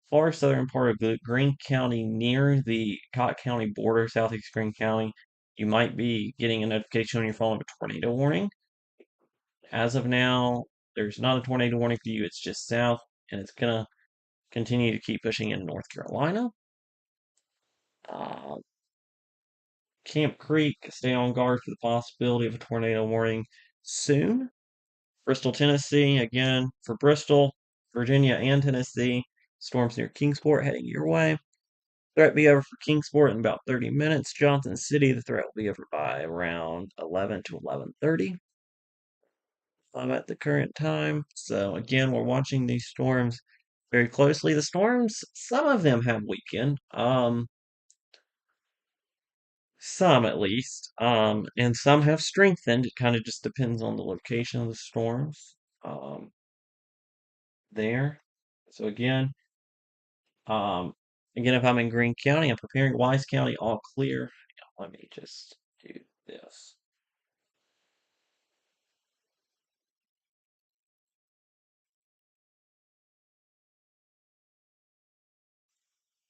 far southern part of Greene County near the Cott County border, southeast Greene County, you might be getting a notification on your phone of a tornado warning. As of now, there's not a tornado warning for you, it's just south, and it's going to continue to keep pushing in North Carolina. Camp Creek, stay on guard for the possibility of a tornado warning. soon. Bristol, Tennessee, again for Bristol, Virginia, and Tennessee. Storms near Kingsport heading your way. Threat be over for Kingsport in about 30 minutes. Johnson City, the threat will be over by around 11 to 11:30. At the current time. So again, we're watching these storms very closely. The storms, some of them have weakened. Some at least. And some have strengthened. It kind of just depends on the location of the storms. There. So um, again, if I'm in Greene County, I'm preparing Wise County all clear. Let me just do this.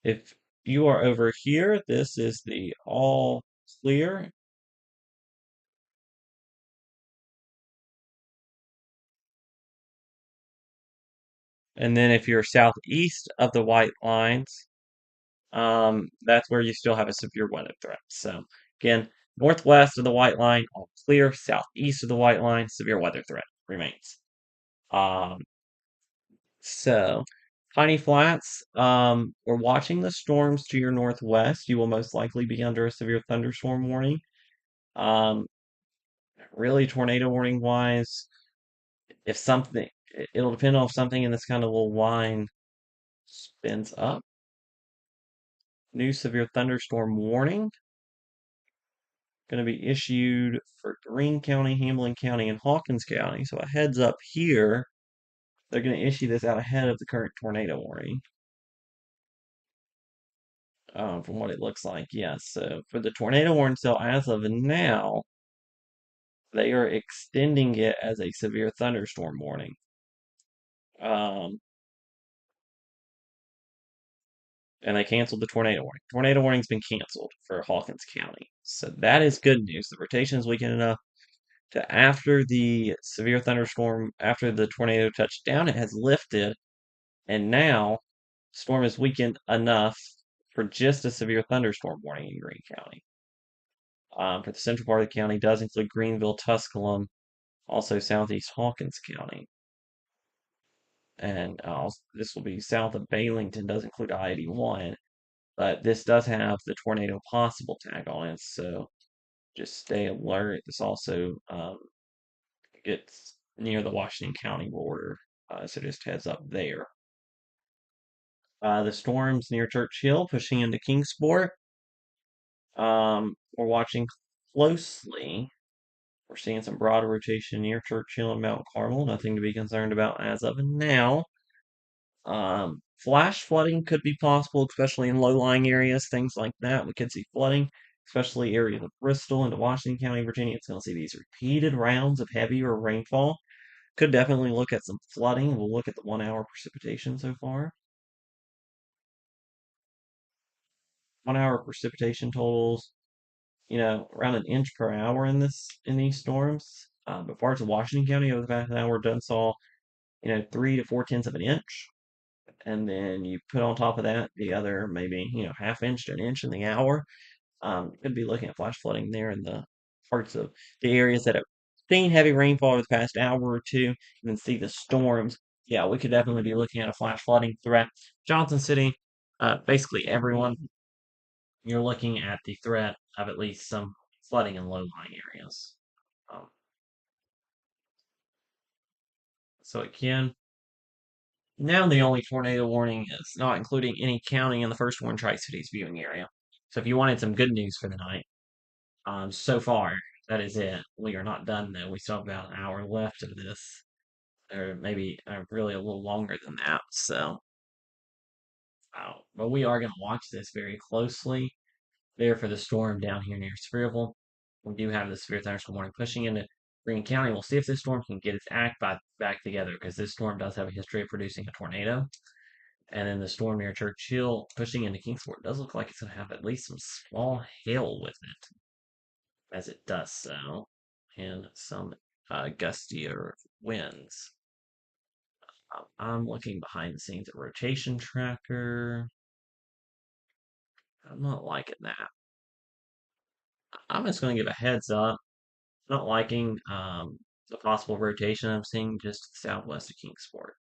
If you are over here, this is the all clear. And then if you're southeast of the white lines, that's where you still have a severe weather threat. So again, northwest of the white line, all clear. Southeast of the white line, severe weather threat remains. Um, so Piney Flats, we're watching the storms to your northwest. You will most likely be under a severe thunderstorm warning. Um, really tornado warning wise, if something, it'll depend on if something in this kind of little line spins up. New severe thunderstorm warning going to be issued for Greene County, Hamlin County, and Hawkins County. So a heads up here, they're going to issue this out ahead of the current tornado warning. From what it looks like, yes. So for the tornado warning, so as of now, they are extending it as a severe thunderstorm warning. Um, and they canceled the tornado warning. Tornado warning's been canceled for Hawkins County. So that is good news. The rotation is weakened enough to after the severe thunderstorm, after the tornado touched down, it has lifted, and now storm is weakened enough for just a severe thunderstorm warning in Greene County. For the central part of the county does include Greenville, Tusculum, also southeast Hawkins County. And this will be south of Bailington, does include I-81, but this does have the tornado possible tag on it, so just stay alert. This also gets near the Washington County border, so just heads up there. The storms near Churchill pushing into Kingsport. We're watching closely. We're seeing some broader rotation near Churchill and Mount Carmel. Nothing to be concerned about as of now. Flash flooding could be possible, especially in low-lying areas, things like that. We could see flooding, especially areas of Bristol into Washington County, Virginia. It's going to see these repeated rounds of heavier rainfall. Could definitely look at some flooding. We'll look at the 1 hour precipitation so far. 1 hour precipitation totals, around an inch per hour in these storms. But parts of Washington County over the past hour done saw, 3 to 4 tenths of an inch. And then you put on top of that the other maybe, half inch to an inch in the hour. Could be looking at flash flooding there in the parts of the areas that have seen heavy rainfall over the past hour or two, and then see the storms. Yeah, we could definitely be looking at a flash flooding threat. Johnson City, basically everyone, you're looking at the threat of at least some flooding in low-lying areas. Um, so again, now the only tornado warning is not including any county in the first warned Tri-Cities viewing area. So if you wanted some good news for the night, so far that is it. We are not done though. We still have about an hour left of this, or maybe really a little longer than that. So, but we are going to watch this very closely. There for the storm down here near Sevierville. We do have the severe thunderstorm warning pushing into Greene County. We'll see if this storm can get its act back together because this storm does have a history of producing a tornado. And then the storm near Churchill pushing into Kingsport does look like it's going to have at least some small hail with it as it does so, and some gustier winds. I'm looking behind the scenes at rotation tracker. I'm not liking that. I'm just going to give a heads up. Not liking The possible rotation I'm seeing just southwest of Kingsport.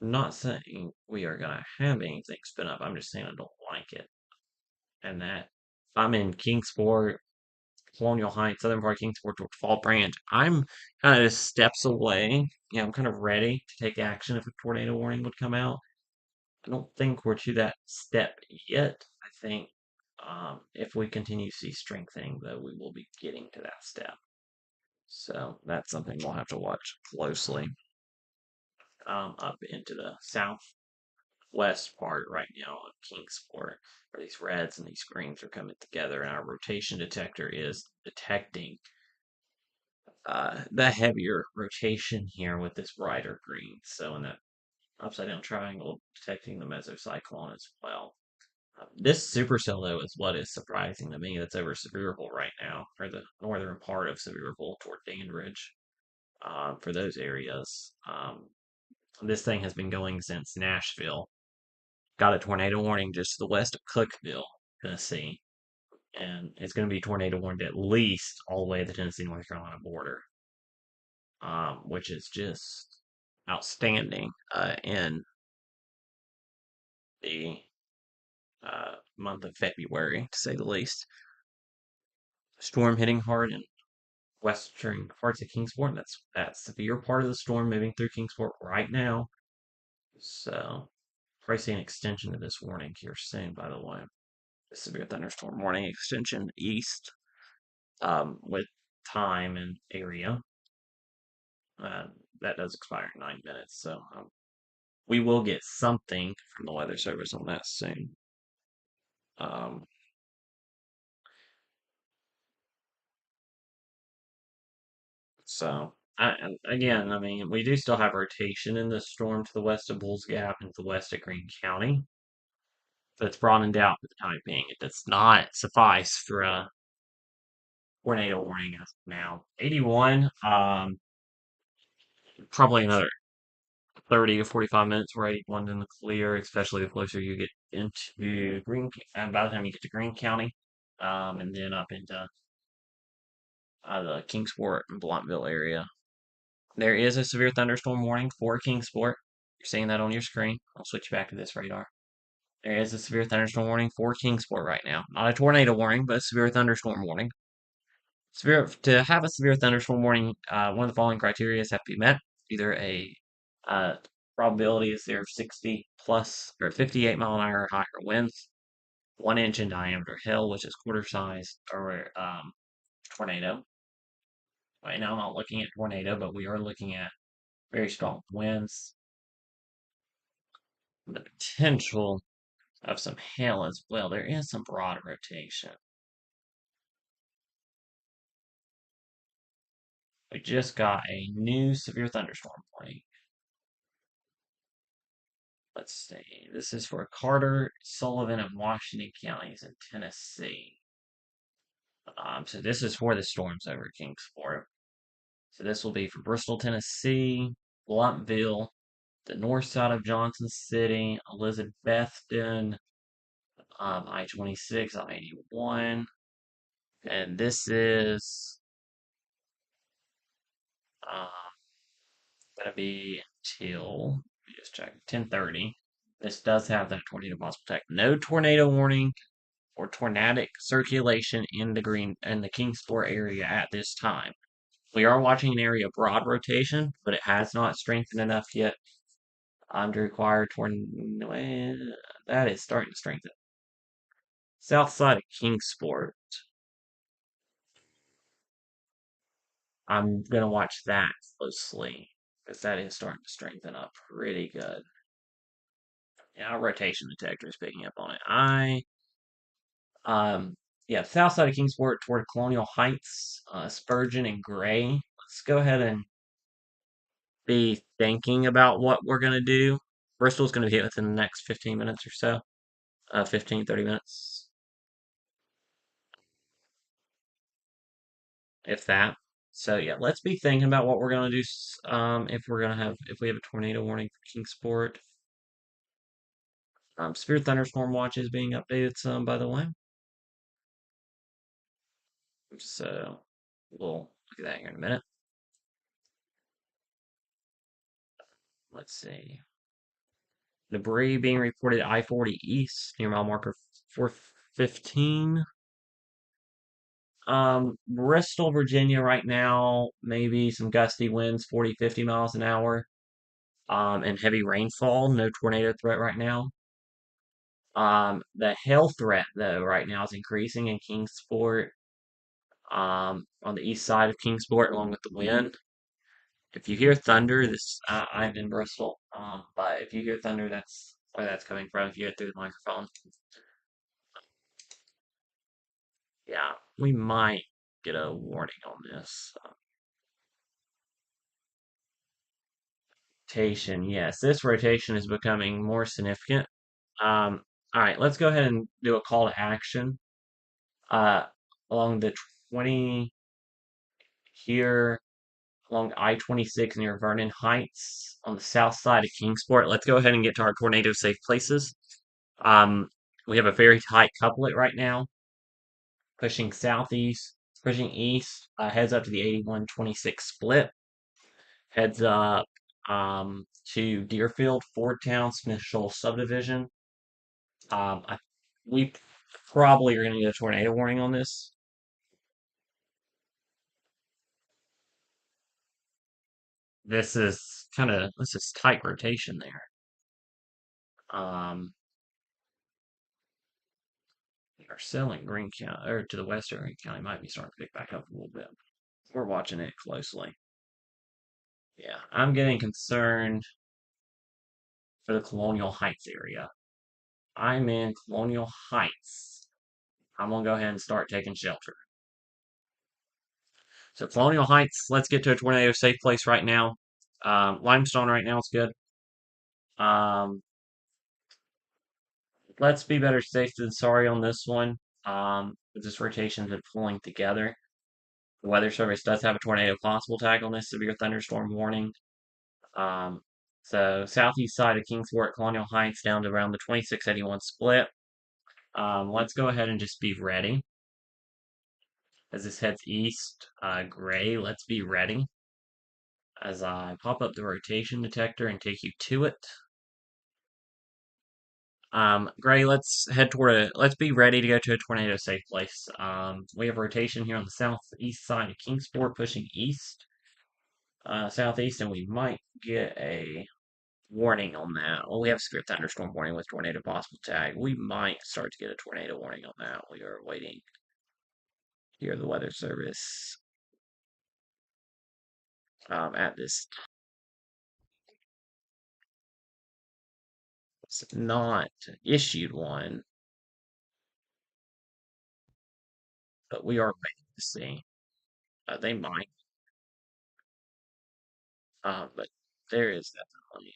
I'm not saying we are going to have anything spin up. I'm just saying I don't like it. And that I'm in Kingsport, Colonial Heights, southern part of Kingsport toward Fall Branch. I'm kind of steps away. I'm kind of ready to take action if a tornado warning would come out. I don't think we're to that step yet. I think if we continue to see strengthening, though, we will be getting to that step. So that's something we'll have to watch closely. Up into the southwest part right now of Kingsport, where these reds and these greens are coming together, and our rotation detector is detecting the heavier rotation here with this brighter green. So in that upside down triangle, detecting the mesocyclone as well. This supercell, though, is what is surprising to me. That's over Sevierville right now, or the northern part of Sevierville toward Dandridge, for those areas. This thing has been going since Nashville. Got a tornado warning just to the west of Cookeville, Tennessee. And it's going to be tornado warned at least all the way to the Tennessee-North Carolina border, which is just outstanding in the month of February, to say the least. Storm hitting hard in western parts of Kingsport. That's that severe part of the storm moving through Kingsport right now. So, probably see an extension of this warning here soon, by the way. The severe thunderstorm warning extension east with time and area. Uh, that does expire in 9 minutes, so we will get something from the Weather Service on that soon. Um, and again, I mean, we do still have rotation in the storm to the west of Bulls Gap and to the west of Greene County. So it's broadened out for the time being. It does not suffice for a tornado warning as of now. 81, probably another 30 to 45 minutes where 81 in the clear, especially the closer you get into Green, and by the time you get to Greene County, and then up into the Kingsport and Blounteville area. There is a severe thunderstorm warning for Kingsport. You're seeing that on your screen. I'll switch back to this radar. There is a severe thunderstorm warning for Kingsport right now. Not a tornado warning, but a severe thunderstorm warning. To have a severe thunderstorm warning, one of the following criteria have to be met. Either a uh, probability is there of 60 plus or 58 mile an hour or higher winds, 1 inch in diameter hail, which is quarter size, or tornado. Right now, I'm not looking at tornado, but we are looking at very strong winds. The potential of some hail as well. There is some broad rotation. We just got a new severe thunderstorm warning. Let's see. This is for Carter, Sullivan, and Washington counties in Tennessee. So this is for the storms over Kingsport. So this will be for Bristol, Tennessee, Blumpville, the north side of Johnson City, Elizabethton, I-26, I-81. And this is going to be until, let me just check, 10:30. This does have that tornado possible tech. No tornado warning or tornadic circulation in the Kingsport area at this time. We are watching an area of broad rotation, but it has not strengthened enough yet to require tornado. That is starting to strengthen. South side of Kingsport. I'm gonna watch that closely because that is starting to strengthen up pretty good. Yeah, our rotation detector is picking up on it. Yeah, south side of Kingsport toward Colonial Heights, Spurgeon and Gray. Let's go ahead and be thinking about what we're going to do. Bristol's going to hit within the next 15 minutes or so. 15, 30 minutes. If that. So yeah, let's be thinking about what we're going to do if we have a tornado warning for Kingsport. Severe thunderstorm watch is being updated some, by the way. So we'll look at that here in a minute. Let's see. Debris being reported at I-40 East near mile marker 415. Bristol, Virginia right now, maybe some gusty winds, 40, 50 miles an hour. And heavy rainfall. No tornado threat right now. The hail threat though right now is increasing in Kingsport. On the east side of Kingsport, along with the wind. If you hear thunder, I'm in Bristol. But if you hear thunder, that's where that's coming from. If you hear it through the microphone, yeah, we might get a warning on this. Rotation, yes, this rotation is becoming more significant. All right, let's go ahead and do a call to action. Uh, along the 20 here, along I-26 near Vernon Heights on the south side of Kingsport. Let's go ahead and get to our tornado safe places. Um, we have a very tight couplet right now, pushing southeast, pushing east, heads up to the 81-26 split, heads up to Deerfield, Fordtown, Smith Shoal subdivision. We probably are going to get a tornado warning on this. This is tight rotation there. Um, our selling Greene County, or to the west of Greene County, might be starting to pick back up a little bit. We're watching it closely. Yeah, I'm getting concerned for the Colonial Heights area. I'm in Colonial Heights. I'm gonna go ahead and start taking shelter. So Colonial Heights, let's get to a tornado safe place right now. Limestone right now is good. Um, let's be better safe than sorry on this one. With this rotation's been pulling together. The Weather Service does have a tornado possible tag on this severe thunderstorm warning. Um, so southeast side of Kingsport, Colonial Heights, down to around the 2681 split. Let's go ahead and just be ready. As this heads east, gray, let's be ready. As I pop up the rotation detector and take you to it. Gray, let's be ready to go to a tornado safe place. We have rotation here on the southeast side of Kingsport pushing east, southeast, and we might get a warning on that. Well, we have severe thunderstorm warning with tornado possible tag. We might start to get a tornado warning on that. We are waiting here the Weather Service at this time. It's not issued one, but we are waiting to see. They might, but there is definitely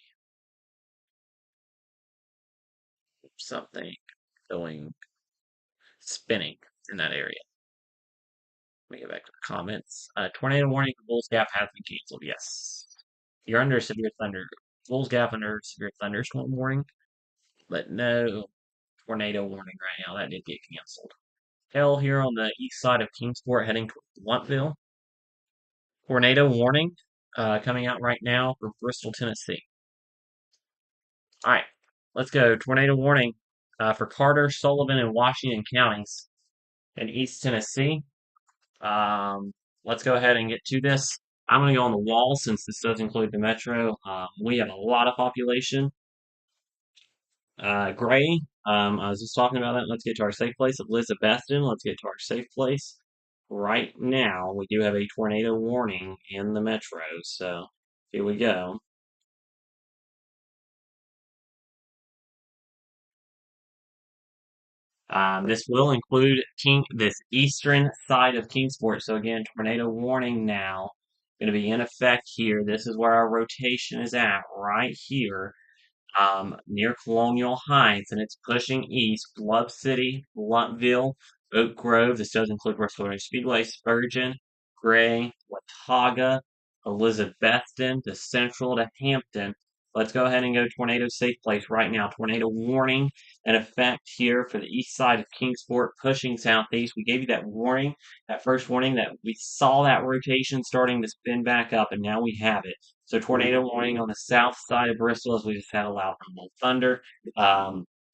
something going spinning in that area. Let me get back to the comments. Tornado warning for Bulls Gap has been canceled. Yes. You're under severe thunder. Bulls Gap under severe thunderstorm warning, but no tornado warning right now. That did get canceled. Hail here on the east side of Kingsport heading towards Bluntville. Tornado warning coming out right now for Bristol, Tennessee. All right, let's go. Tornado warning for Carter, Sullivan, and Washington counties in East Tennessee. Let's go ahead and get to this. I'm going to go on the wall since this does include the metro. We have a lot of population. Gray, I was just talking about that. Let's get to our safe place of Elizabethton. Let's get to our safe place. Right now, we do have a tornado warning in the metro, so here we go. This will include this eastern side of Kingsport. So again, tornado warning now. Going to be in effect here. This is where our rotation is at, right here, near Colonial Heights, and it's pushing east. Bluff City, Bluntville, Oak Grove. This does include Bristol Speedway, Spurgeon, Gray, Watauga, Elizabethton, the Central to Hampton. Let's go ahead and go tornado safe place right now. Tornado warning in effect here for the east side of Kingsport, pushing southeast. We gave you that warning, that first warning that we saw that rotation starting to spin back up, and now we have it. So tornado warning on the south side of Bristol as we just had a loud rumble of thunder.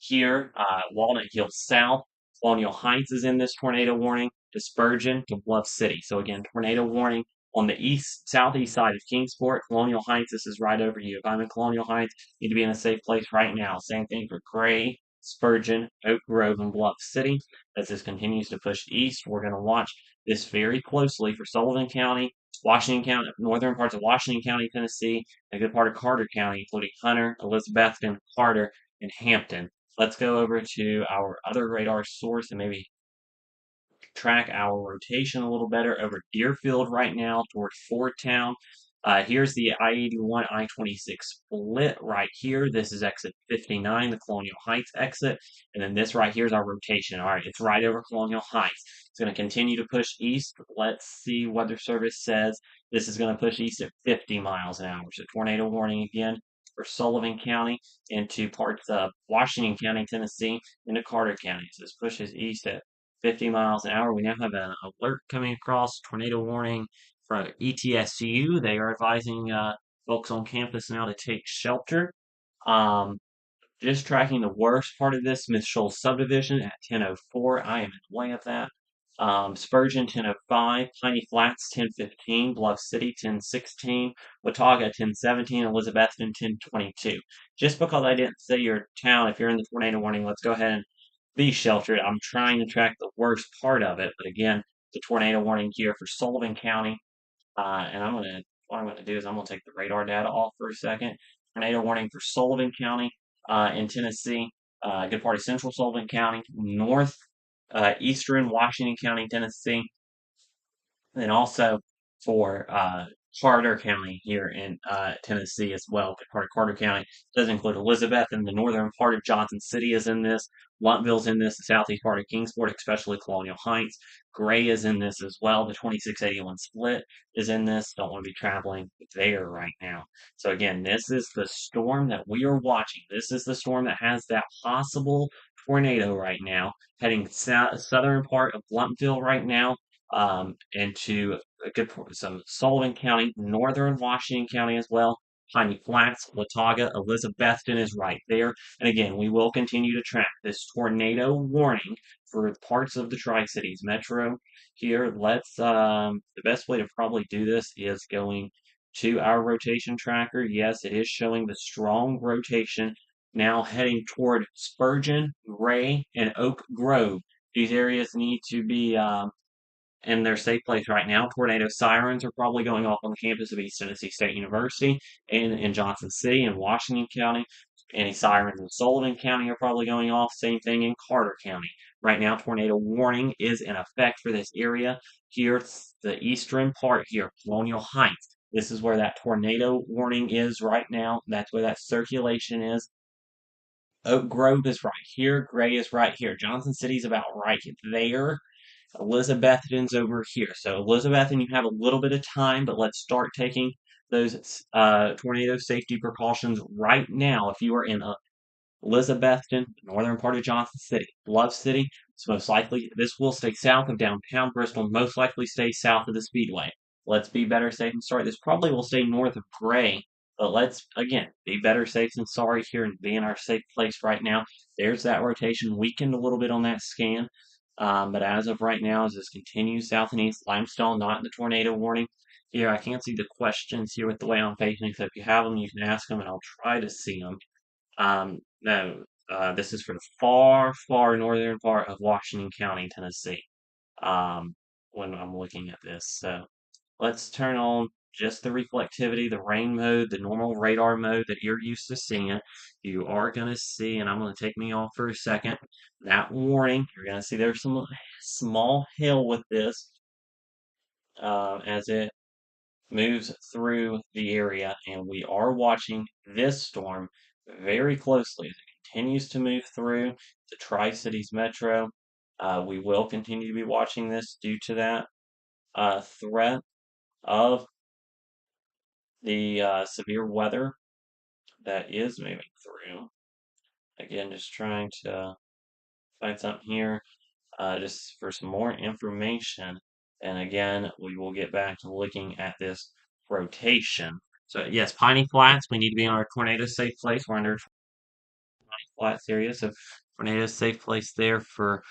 Here, Walnut Hill South, Colonial Heights is in this tornado warning to Spurgeon to Bluff City. So again, tornado warning on the southeast side of Kingsport, Colonial Heights. This is right over you. If I'm in Colonial Heights, you need to be in a safe place right now. Same thing for Gray, Spurgeon, Oak Grove, and Bluff City. As this continues to push east, we're going to watch this very closely for Sullivan County, Washington County, northern parts of Washington County, Tennessee, and a good part of Carter County, including Hunter, Elizabethton, Carter, and Hampton. Let's go over to our other radar source and maybe track our rotation a little better over Deerfield right now toward Fordtown. Here's the I-81, I-26 split right here. This is exit 59, the Colonial Heights exit. And then this right here is our rotation. All right, it's right over Colonial Heights. It's going to continue to push east. Let's see what Weather Service says. This is going to push east at 50 miles an hour. So tornado warning again for Sullivan County into parts of Washington County, Tennessee, into Carter County. So this pushes east at 50 miles an hour. We now have an alert coming across, tornado warning from ETSU. They are advising folks on campus now to take shelter. Um, just tracking the worst part of this, Smith Shoals subdivision at 10:04. I am in the way of that. Spurgeon 10:05, Piney Flats 10:15, Bluff City 10:16, Watauga 10:17, Elizabethton 10:22. Just because I didn't say your town, if you're in the tornado warning, let's go ahead and be sheltered. I'm trying to track the worst part of it, but again, the tornado warning here for Sullivan County. And what I'm gonna do is I'm gonna take the radar data off for a second. Tornado warning for Sullivan County in Tennessee, good part of central Sullivan County, north eastern Washington County, Tennessee, and also for Carter County here in Tennessee as well. Part of Carter County does include Elizabeth, and the northern part of Johnson City is in this. Luntville's in this. The southeast part of Kingsport, especially Colonial Heights. Gray is in this as well. The 2681 split is in this. Don't want to be traveling there right now. So again, this is the storm that we are watching. This is the storm that has that possible tornado right now, heading southern part of Luntville right now, into some Sullivan County, northern Washington County as well. Piney Flats, Watauga, Elizabethton is right there. And again, we will continue to track this tornado warning for parts of the Tri-Cities Metro here. The best way to probably do this is going to our rotation tracker. Yes, it is showing the strong rotation now heading toward Spurgeon, Gray, and Oak Grove. These areas need to be in their safe place right now. Tornado sirens are probably going off on the campus of East Tennessee State University and in Johnson City and Washington County. Any sirens in Sullivan County are probably going off. Same thing in Carter County. Right now, tornado warning is in effect for this area. Here, the eastern part here, Colonial Heights. This is where that tornado warning is right now. That's where that circulation is. Oak Grove is right here. Gray is right here. Johnson City's about right there. Elizabethton's over here. So Elizabethton, you have a little bit of time, but let's start taking those tornado safety precautions right now. If you are in Elizabethton, northern part of Johnson City, Bluff City, it's most likely this will stay south of downtown Bristol, most likely stay south of the Speedway. Let's be better safe than sorry. This probably will stay north of Gray, but let's again be better safe than sorry here and be in our safe place right now. There's that rotation weakened a little bit on that scan. But as of right now, as this continues south and east, Limestone not in the tornado warning. Here, I can't see the questions here with the way I'm facing, so if you have them, you can ask them, and I'll try to see them. No, this is for the far, far northern part of Washington County, Tennessee. When I'm looking at this, so let's turn on just the reflectivity, the rain mode, the normal radar mode that you're used to seeing. You are going to see, and I'm going to take me off for a second, that warning. You're going to see there's some small hill with this as it moves through the area, and we are watching this storm very closely as it continues to move through the Tri-Cities Metro. We will continue to be watching this due to that threat of the severe weather that is moving through. Again, just trying to find something here just for some more information. And again, we will get back to looking at this rotation. So yes, Piney Flats, we need to be in our tornado safe place. We're under Piney Flats area, so tornado safe place there for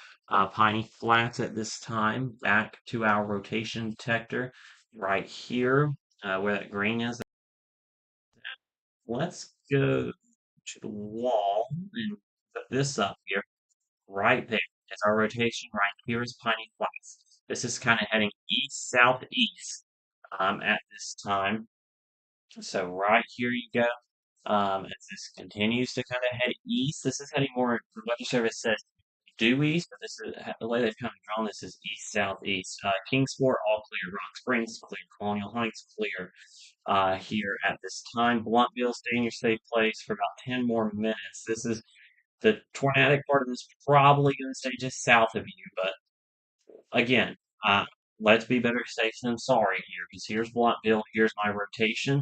Piney Flats at this time. Back to our rotation detector right here, where that green is. Let's go to the wall and put this up here. Right there is our rotation. Right here is Piney Flats. This is kind of heading east southeast at this time. So right here you go. As this continues to kind of head east, this is heading more. The Weather Service says due east, but this is the way they've kind of drawn this is east southeast. Kingsport all clear. Rock Springs clear. Colonial Heights clear. Here at this time, Bluntville, stay in your safe place for about 10 more minutes. This is the tornadic part of this is probably going to stay just south of you, but again, uh, let's be better safe than sorry here, because here's Bluntville, here's my rotation.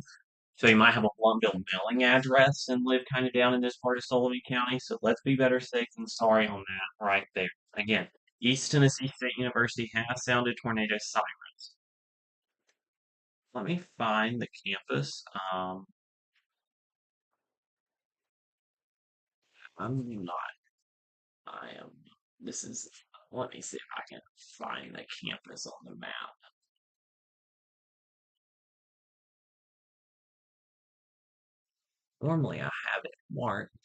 So you might have a Bluntville mailing address and live kind of down in this part of Sullivan County. So let's be better safe than sorry on that right there. Again, East Tennessee State University has sounded tornado sirens. Let me find the campus. I'm not. I am. This is. Let me see if I can find the campus on the map. Normally I have it marked.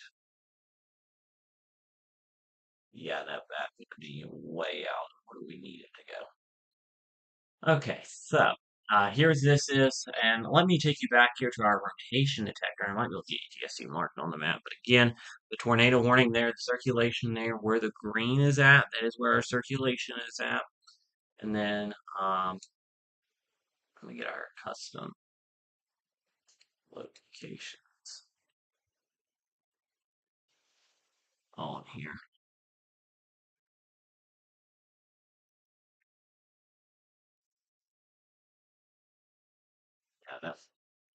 Yeah, that would be way out where we need it to go. Okay, so here's this is, and let me take you back here to our rotation detector. I might be able to get ETSU marked on the map, but again, the tornado warning there, the circulation there, where the green is at, that is where our circulation is at. And then let me get our custom locations on here. Yeah, that's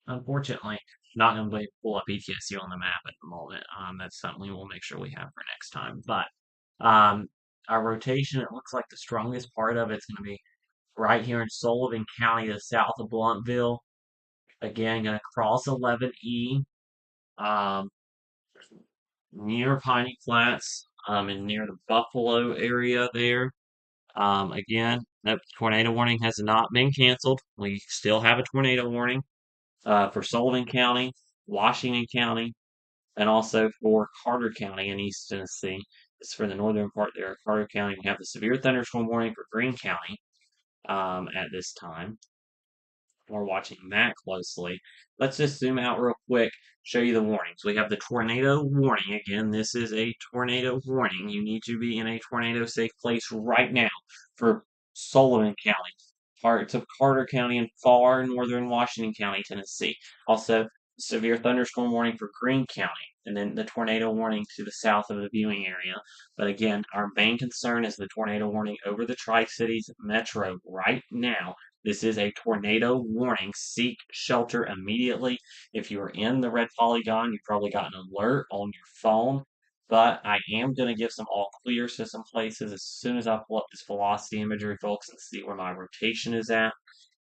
unfortunately not going to be able to pull up ETSU on the map at the moment. That's something we will make sure we have for next time. But um, our rotation, it looks like the strongest part of it's going to be right here in Sullivan County, the south of Bluntville. Again, going to cross 11E, um, near Piney Flats, and near the Buffalo area there. Again, that tornado warning has not been canceled. We still have a tornado warning for Sullivan County, Washington County, and also for Carter County in East Tennessee. It's for the northern part there of Carter County. We have the severe thunderstorm warning for Greene County at this time. We're watching that closely. Let's just zoom out real quick, show you the warnings. We have the tornado warning. Again, this is a tornado warning. You need to be in a tornado safe place right now for Sullivan County, parts of Carter County, and far northern Washington County, Tennessee. Also, severe thunderstorm warning for Greene County, and then the tornado warning to the south of the viewing area. But again, our main concern is the tornado warning over the Tri-Cities metro right now. This is a tornado warning. Seek shelter immediately. If you are in the red polygon, you've probably got an alert on your phone. But I am going to give some all clears to some places as soon as I pull up this velocity imagery, folks, and see where my rotation is at.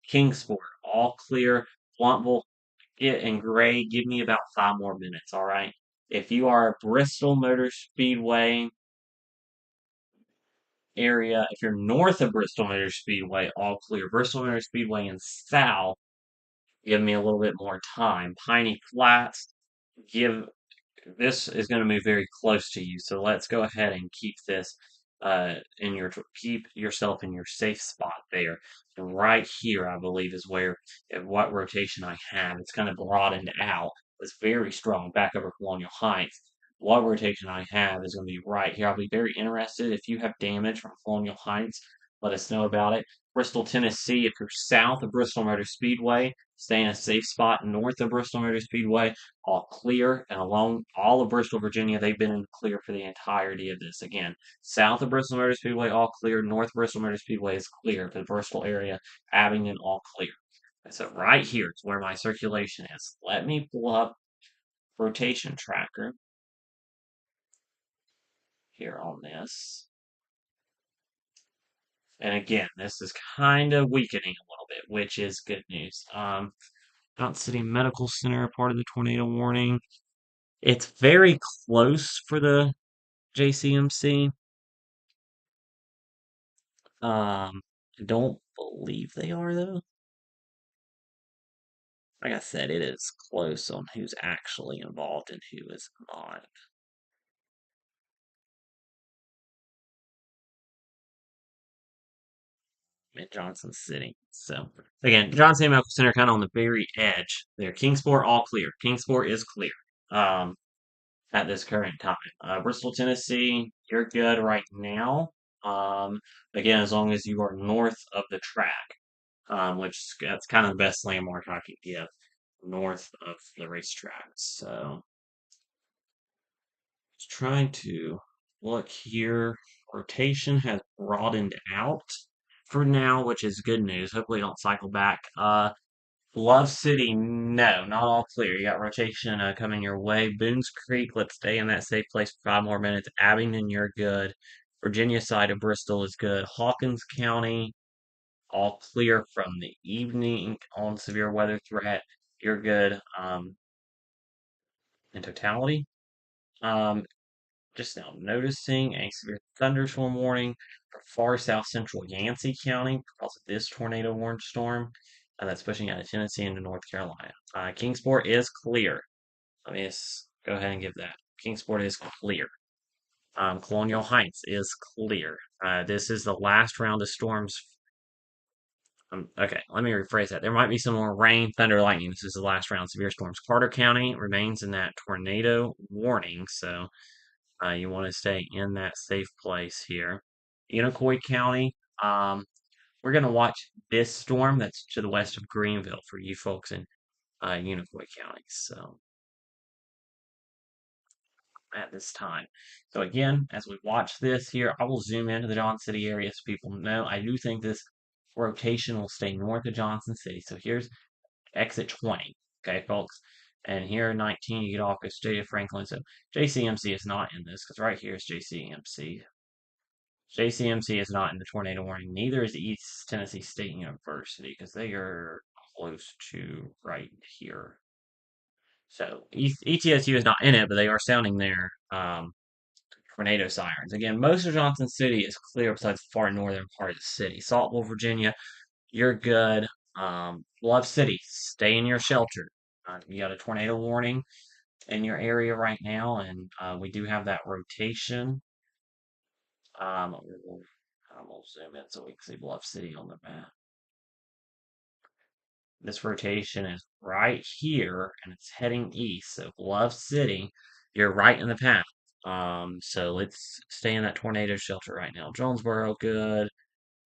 Kingsport, all clear. Bluntville, it in gray. Give me about 5 more minutes, all right? If you are Bristol Motor Speedway, area, if you're north of Bristol Motor Speedway, all clear. Bristol Motor Speedway and south, give me a little bit more time. Piney Flats, give this is going to move very close to you. So let's go ahead and keep this in your keep yourself in your safe spot there. And right here, I believe, is where what rotation I have. It's kind of broadened out. It's very strong back over Colonial Heights. What rotation I have is going to be right here. I'll be very interested if you have damage from Colonial Heights. Let us know about it. Bristol, Tennessee, if you're south of Bristol Motor Speedway, stay in a safe spot north of Bristol Motor Speedway, all clear, and along all of Bristol, Virginia, they've been in the clear for the entirety of this. Again, south of Bristol Motor Speedway, all clear. North Bristol Motor Speedway is clear for the Bristol area. Abingdon, all clear. And so right here is where my circulation is. Let me pull up rotation tracker here on this. And again, this is kind of weakening a little bit, which is good news. Mountain City Medical Center, part of the tornado warning. It's very close for the JCMC. I don't believe they are though. Like I said, it is close on who's actually involved and who is not. In Johnson City. So again, Johnson City Medical Center kind of on the very edge there. Kingsport all clear. Kingsport is clear. Um, at this current time. Bristol, Tennessee, you're good right now. Again, as long as you are north of the track, which that's kind of the best landmark I could give, north of the racetrack. So, just trying to look here. Rotation has broadened out for now, which is good news. Hopefully, don't cycle back. Love City, no, not all clear. You got rotation coming your way. Boones Creek, let's stay in that safe place for 5 more minutes. Abingdon, you're good. Virginia side of Bristol is good. Hawkins County, all clear from the evening on severe weather threat. You're good in totality. Um, just now noticing a severe thunderstorm warning for far south central Yancey County because of this tornado warned storm that's pushing out of Tennessee into North Carolina. Kingsport is clear. Let me just go ahead and give that. Kingsport is clear. Colonial Heights is clear. This is the last round of storms. Okay, let me rephrase that. There might be some more rain, thunder, lightning. This is the last round of severe storms. Carter County remains in that tornado warning, so you want to stay in that safe place here. Unicoi County, we're going to watch this storm that's to the west of Greenville for you folks in Unicoi County. So at this time. So again, as we watch this here, I will zoom into the Johnson City area so people know. I do think this rotation will stay north of Johnson City. So here's exit 20. Okay, folks. And here 19, you get off at State of Franklin. So JCMC is not in this because right here is JCMC. JCMC is not in the tornado warning. Neither is East Tennessee State University because they are close to right here. So ETSU is not in it, but they are sounding their tornado sirens. Again, most of Johnson City is clear besides the far northern part of the city. Saltville, Virginia, you're good. Love City, stay in your shelter. You got a tornado warning in your area right now, and we do have that rotation. We'll zoom in so we can see Bluff City on the map. This rotation is right here, and it's heading east. So Bluff City, you're right in the path. So let's stay in that tornado shelter right now. Jonesboro, good.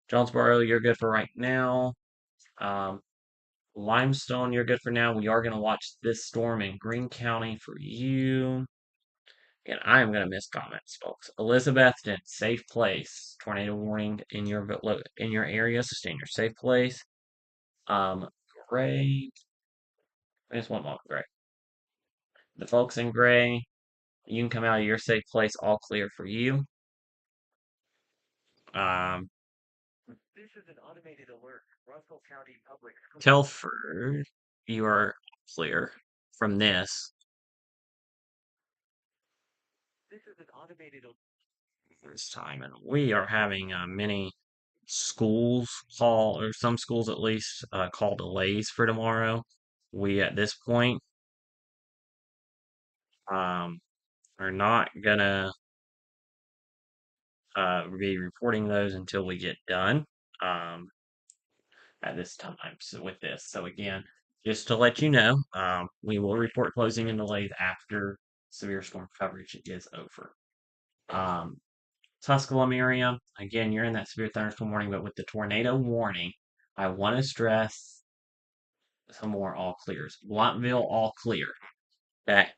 Jonesboro, you're good for right now. Um, Limestone, you're good for now. We are going to watch this storm in Greene County for you. And I am going to miss comments, folks. Elizabethton, safe place. Tornado warning in your area, so stay in your safe place. Gray. I just want more gray. The folks in gray, you can come out of your safe place, all clear for you. Um, This is an automated alert. Russell County Public Schools. Telford, you are clear from this. This is an automated alert. This time, and we are having many schools call, or some schools at least, call delays for tomorrow. We at this point um, are not gonna be reporting those until we get done um, at this time. So with this, so again, just to let you know, we will report closing and delays after severe storm coverage is over. Tusculum area, again, you're in that severe thunderstorm warning, but with the tornado warning, I want to stress some more all clears. Blounteville, all clear. Okay.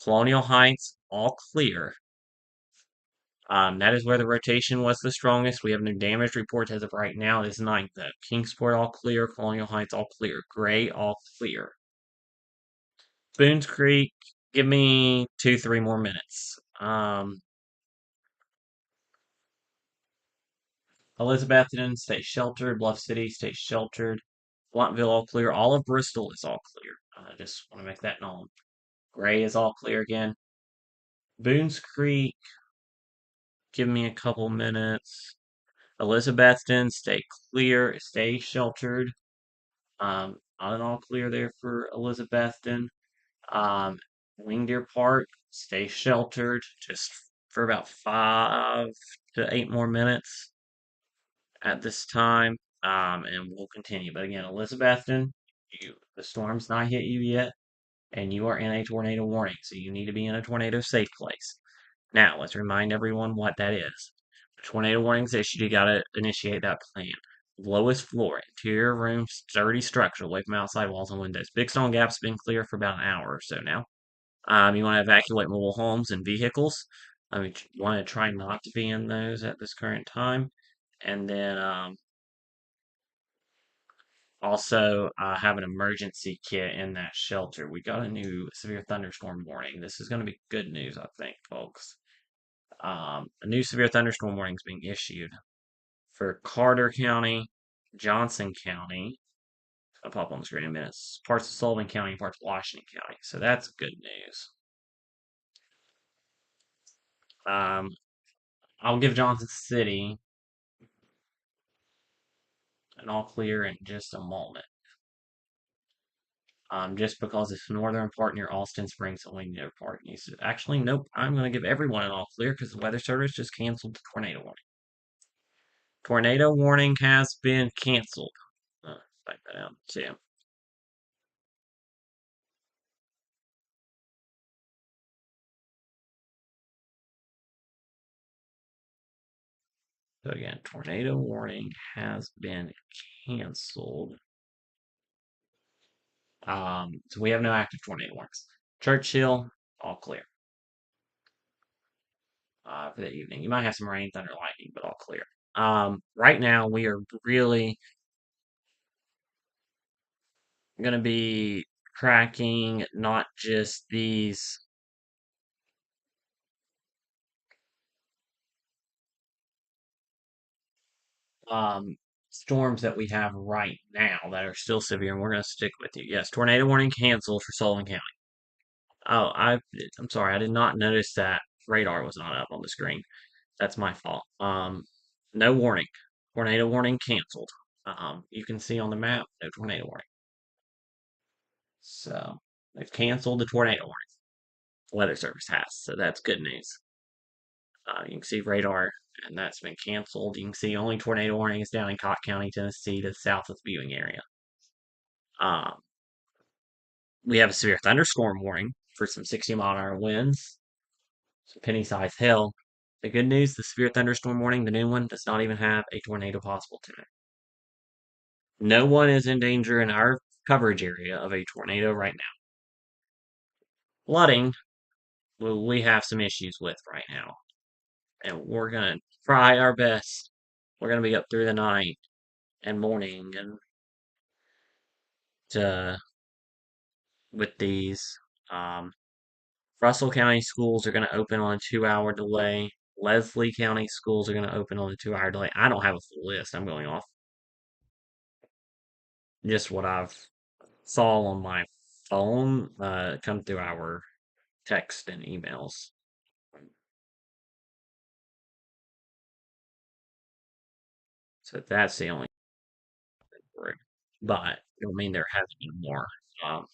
Colonial Heights, all clear. That is where the rotation was the strongest. We have no damage reports as of right now. It is 9th, though. Kingsport, all clear. Colonial Heights, all clear. Gray, all clear. Boones Creek, give me 2, 3 more minutes. Elizabethton, stay sheltered. Bluff City, stay sheltered. Bluntville, all clear. All of Bristol is all clear. I just want to make that known. Gray is all clear again. Boones Creek, give me a couple minutes. Elizabethton, stay clear, stay sheltered. Not an all clear there for Elizabethton. Wingdeer Park, stay sheltered just for about 5 to 8 more minutes at this time. And we'll continue. But again, Elizabethton, the storm's not hit you yet, and you are in a tornado warning, so you need to be in a tornado safe place. Now, let's remind everyone what that is. Tornado warnings issued, you gotta initiate that plan. Lowest floor, interior room, sturdy structure away from outside walls and windows. Big stone gap's been clear for about an hour or so now. You want to evacuate mobile homes and vehicles. You want to try not to be in those at this current time. And then also have an emergency kit in that shelter. We got a new severe thunderstorm warning. This is going to be good news, I think, folks. A new severe thunderstorm warning is being issued for Carter County, Johnson County. I'll pop on the screen in a minute. Parts of Sullivan County, parts of Washington County. So that's good news. Um, I'll give Johnson City an all clear in just a moment. Just because it's northern part near Austin Springs and Wingdale Park needs to actually nope. I'm going to give everyone an all clear because the Weather Service just canceled the tornado warning. Tornado warning has been canceled. Type that out. See ya. So again, tornado warning has been canceled. So we have no active tornado warnings. Churchill, all clear. For the evening. You might have some rain, thunder, lightning, but all clear. Right now we are really going to be tracking not just these um, storms that we have right now that are still severe, and we're going to stick with you. Yes, tornado warning canceled for Sullivan County. Oh, I'm sorry, I did not notice that radar was not up on the screen. That's my fault. No warning. Tornado warning canceled. You can see on the map, no tornado warning. So they've canceled the tornado warning. Weather Service has, so that's good news. You can see radar, and that's been canceled. You can see only tornado warning is down in Cott County, Tennessee, to the south of the viewing area. Um, we have a severe thunderstorm warning for some 60-mile-an-hour winds, some penny-sized hail. The good news, the severe thunderstorm warning, the new one, does not even have a tornado possible tonight. No one is in danger in our coverage area of a tornado right now. Flooding, well, we have some issues with right now. And we're going to try our best. We're going to be up through the night and morning and with these. Um, Russell County schools are going to open on a 2 hour delay. Leslie County schools are going to open on a 2 hour delay. I don't have a full list. I'm going off just what I've saw on my phone come through our text and emails. So that's the only group. But it don't mean there hasn't been more um,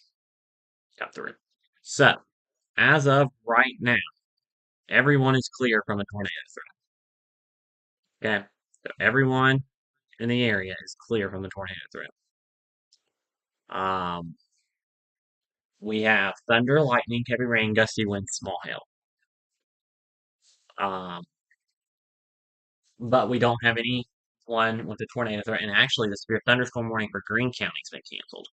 come through. So as of right now, everyone is clear from a tornado threat. Okay, so everyone in the area is clear from the tornado threat. Um, we have thunder, lightning, heavy rain, gusty winds, small hail. Um, but we don't have anyone with a tornado threat. And actually, the severe thunderstorm warning for Greene County has been canceled.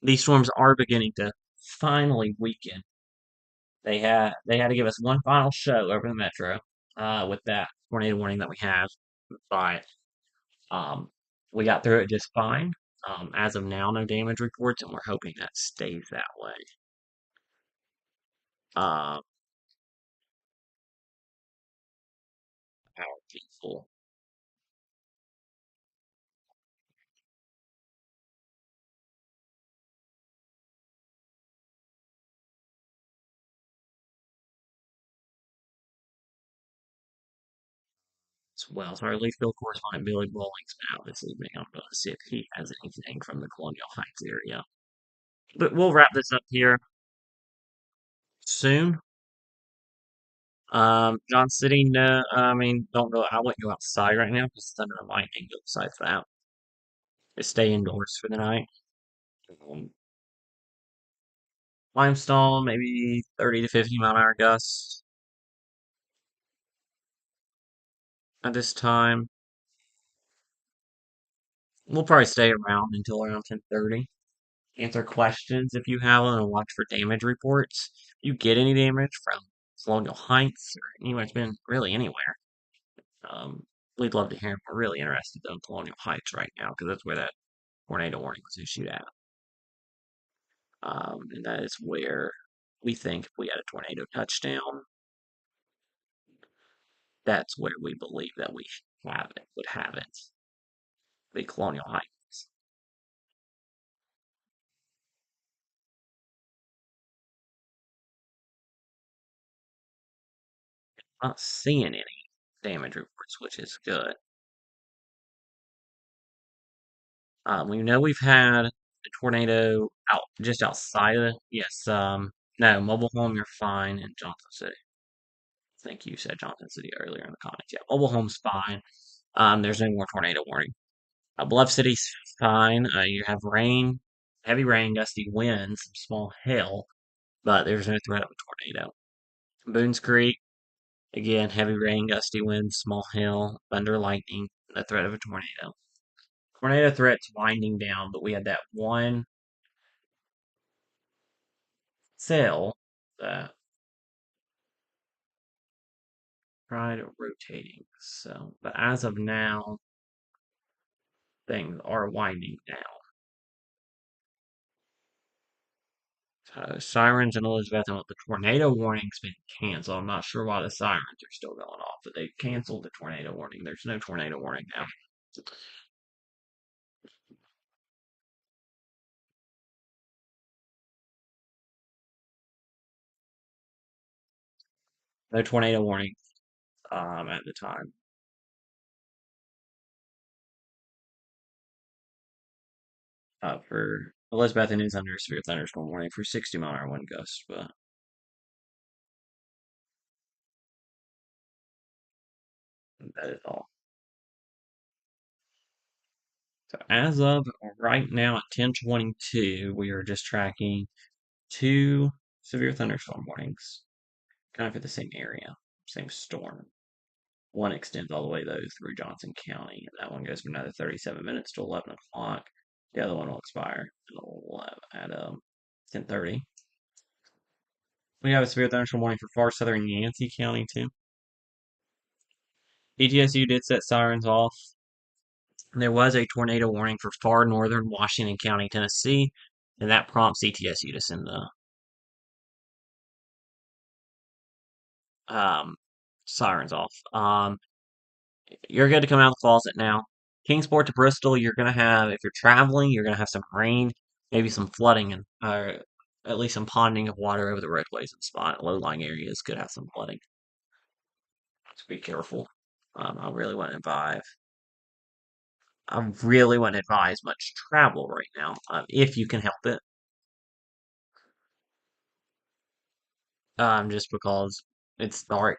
These storms are beginning to finally weaken. They had to give us one final show over the metro with that tornado warning that we have, but um, we got through it just fine. As of now, no damage reports, and we're hoping that stays that way. Um, Powerful. As well. So our Leaf Field correspondent Billy Bowling's been out this evening. I'm going to see if he has anything from the Colonial Heights area. But we'll wrap this up here soon. John City, no, I mean, don't go. I wouldn't go outside right now because it's under a lightning. Go besides that, just stay indoors for the night. Um, Limestone, maybe 30 to 50 mile an hour gusts at this time. We'll probably stay around until around 10:30. Answer questions if you have them and watch for damage reports. If you get any damage from Colonial Heights or anywhere, it's been really anywhere. Um, we'd love to hear. We're really interested in Colonial Heights right now because that's where that tornado warning was issued at. And that is where we think if we had a tornado touchdown, that's where we believe that we would have it. The Colonial Heights. Not seeing any damage reports, which is good. We know we've had a tornado out just outside of yes. No, mobile home, you're fine in Johnson City. I think you said Johnson City earlier in the comments. Yeah, mobile home's fine. There's no more tornado warning. Bluff City's fine. You have rain, heavy rain, gusty winds, some small hail, but there's no threat of a tornado. Boones Creek, again, heavy rain, gusty winds, small hail, thunder, lightning, no threat of a tornado. Tornado threat's winding down, but we had that one cell that tried rotating. So, but as of now, things are winding down. So, sirens in Elizabeth and the tornado warning's been canceled. I'm not sure why the sirens are still going off, but they canceled the tornado warning. There's no tornado warning now. No tornado warning at the time. For Elizabeth and is under a severe thunderstorm warning for 60 mile an hour wind gusts, but that is all. So as of right now at 10:22, we are just tracking two severe thunderstorm warnings, kind of for the same area, same storm. One extends all the way though through Johnson County, and that one goes for another 37 minutes to 11 o'clock. The other one will expire at 10:30. We have a severe thunderstorm warning for far southern Yancey County too. ETSU did set sirens off. There was a tornado warning for far northern Washington County, Tennessee, and that prompts ETSU to send the um, sirens off. You're good to come out of the closet now. Kingsport to Bristol, you're gonna have if you're traveling, you're gonna have some rain, maybe some flooding, and or at least some ponding of water over the roadways and spot. Low-lying areas could have some flooding. So be careful. I really wouldn't advise. I really wouldn't advise much travel right now, if you can help it. Just because it's dark,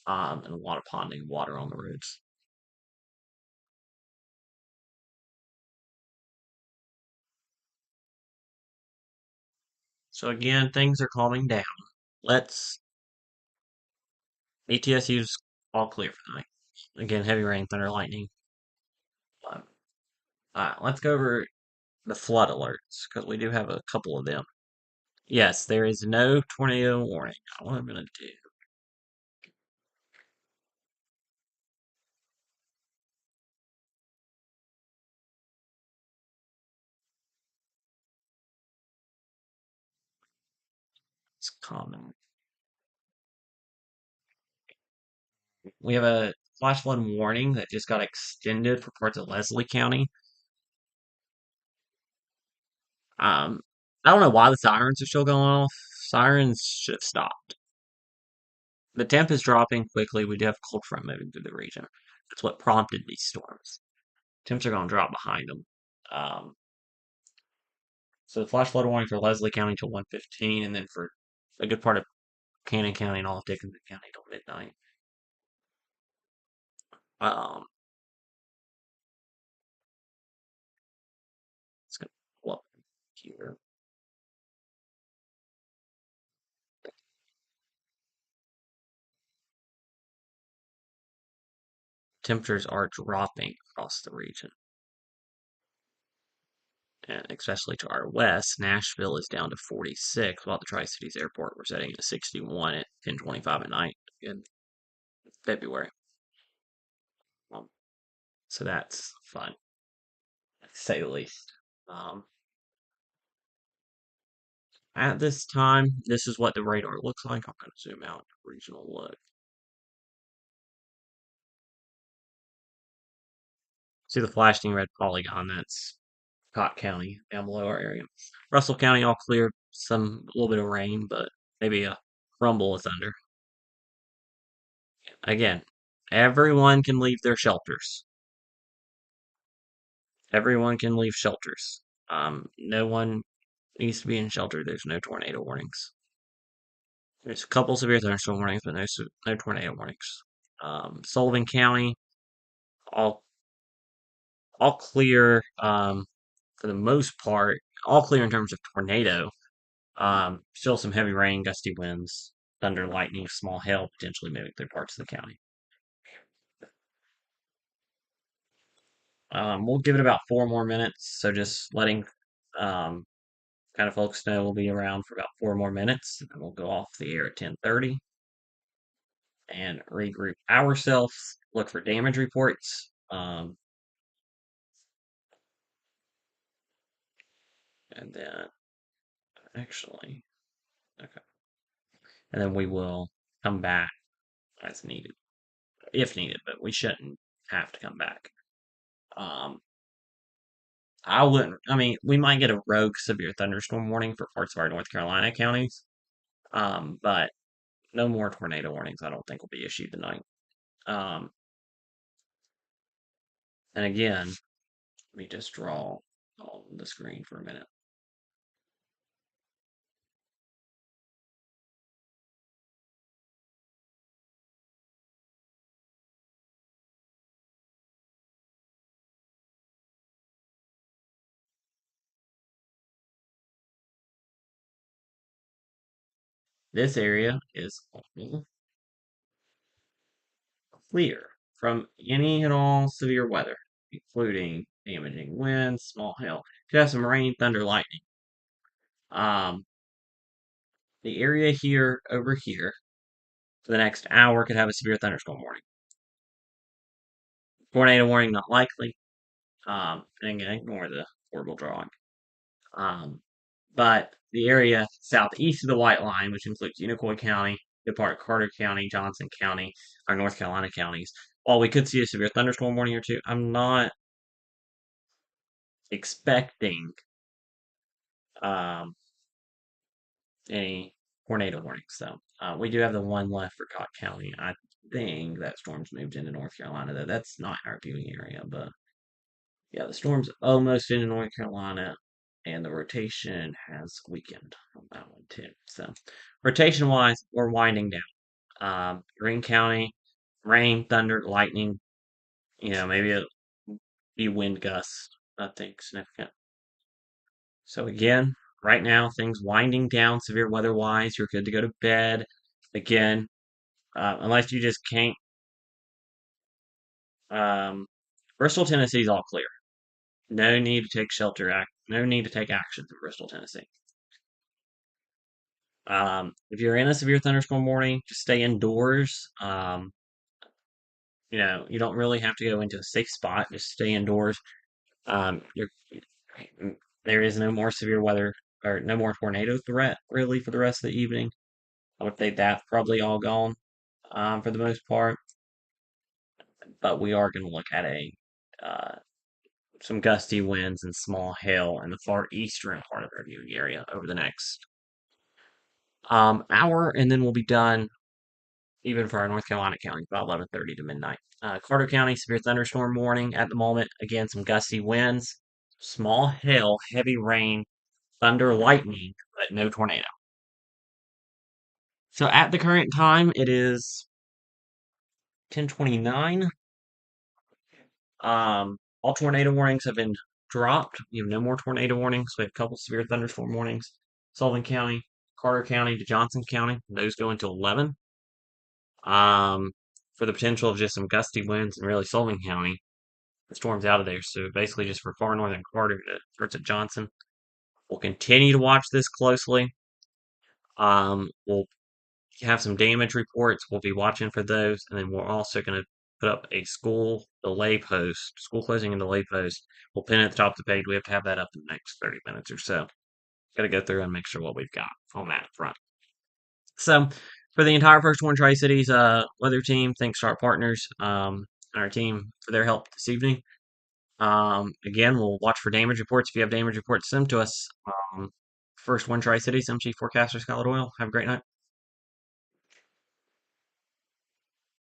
and a lot of ponding of water on the roads. So again, things are calming down. Let's ETSU's all clear for the night. Again, heavy rain, thunder, lightning. Um, let's go over the flood alerts because we do have a couple of them. Yes, there is no tornado warning. What I'm gonna do? It's common. we have a flash flood warning that just got extended for parts of Leslie County. Um, I don't know why the sirens are still going off. Sirens should have stopped. The temp is dropping quickly. We do have a cold front moving through the region. That's what prompted these storms. Temps are going to drop behind them. Um, so the flash flood warning for Leslie County till 1:15, and then for a good part of Cannon County and all of Dickinson County till midnight. Um, it's going to pull up here. Temperatures are dropping across the region. And especially to our west, Nashville is down to 46, while at the Tri-Cities Airport we're setting to 61 at 10:25 at night in February. Um, so that's fun, to say the least. Um, at this time, this is what the radar looks like. I'm going to zoom out to regional look. See the flashing red polygon? That's Cott County down below our area. Russell County all clear, some a little bit of rain, but maybe a rumble of thunder. Again, everyone can leave their shelters. Everyone can leave shelters. No one needs to be in shelter. There's no tornado warnings. There's a couple severe thunderstorm warnings, but no tornado warnings. Sullivan County, all all clear for the most part. All clear in terms of tornado. Still some heavy rain, gusty winds, thunder, lightning, small hail potentially moving through parts of the county. We'll give it about 4 more minutes. So just letting um, kind of folks know we'll be around for about 4 more minutes, and then we'll go off the air at 10:30 and regroup ourselves. Look for damage reports. And then actually, okay, and then we will come back as needed, if needed, but we shouldn't have to come back. Um, I wouldn't. I mean, we might get a rogue severe thunderstorm warning for parts of our North Carolina counties, but no more tornado warnings. I don't think will be issued tonight. Um, and again, let me just draw on the screen for a minute. This area is clear from any and all severe weather, including damaging winds, small hail. Could have some rain, thunder, lightning. Um, the area here over here for the next hour could have a severe thunderstorm warning. Tornado warning not likely. And again, ignore the horrible drawing. But the area southeast of the White Line, which includes Unicoi County, good part of Carter County, Johnson County, our North Carolina counties, while we could see a severe thunderstorm warning or two, I'm not expecting um, any tornado warnings. So we do have the one left for Cott County. I think that storm's moved into North Carolina, though. That's not our viewing area, but yeah, the storm's almost into North Carolina, and the rotation has weakened on that one too. So, rotation wise, we're winding down. Greene County, rain, thunder, lightning. Maybe a few wind gusts. Nothing significant. So again, right now things winding down severe weather wise. You're good to go to bed. Again, unless you just can't. Um, Bristol, Tennessee is all clear. No need to take shelter act. No need to take action in Bristol, Tennessee. If you're in a severe thunderstorm warning, just stay indoors. You don't really have to go into a safe spot. Just stay indoors. You're there is no more severe weather or no more tornado threat really for the rest of the evening. I would say that's probably all gone for the most part. but we are going to look at uh, some gusty winds and small hail in the far eastern part of our viewing area over the next hour, and then we'll be done even for our North Carolina county, about 11:30 to midnight. Carter County, severe thunderstorm warning at the moment. Again, some gusty winds, small hail, heavy rain, thunder, lightning, but no tornado. So at the current time, it is 10:29. All tornado warnings have been dropped. You have no more tornado warnings. We have a couple severe thunderstorm warnings. Sullivan County, Carter County to Johnson County. Those go until 11. For the potential of just some gusty winds in really Sullivan County, the storm's out of there. So basically, just for far northern Carter to starts at Johnson. We'll continue to watch this closely. We'll have some damage reports. We'll be watching for those, and then we're also going to put up a school delay post, school closing and delay post. We'll pin it at the top of the page. We have to have that up in the next 30 minutes or so. Got to go through and make sure what we've got on that front. So, for the entire First Warn Tri-Cities weather team, thanks to our partners and our team for their help this evening. Again, we'll watch for damage reports. If you have damage reports, send them to us. First Warn Tri-Cities, I'm Chief Forecaster Skylar Doyle. Have a great night.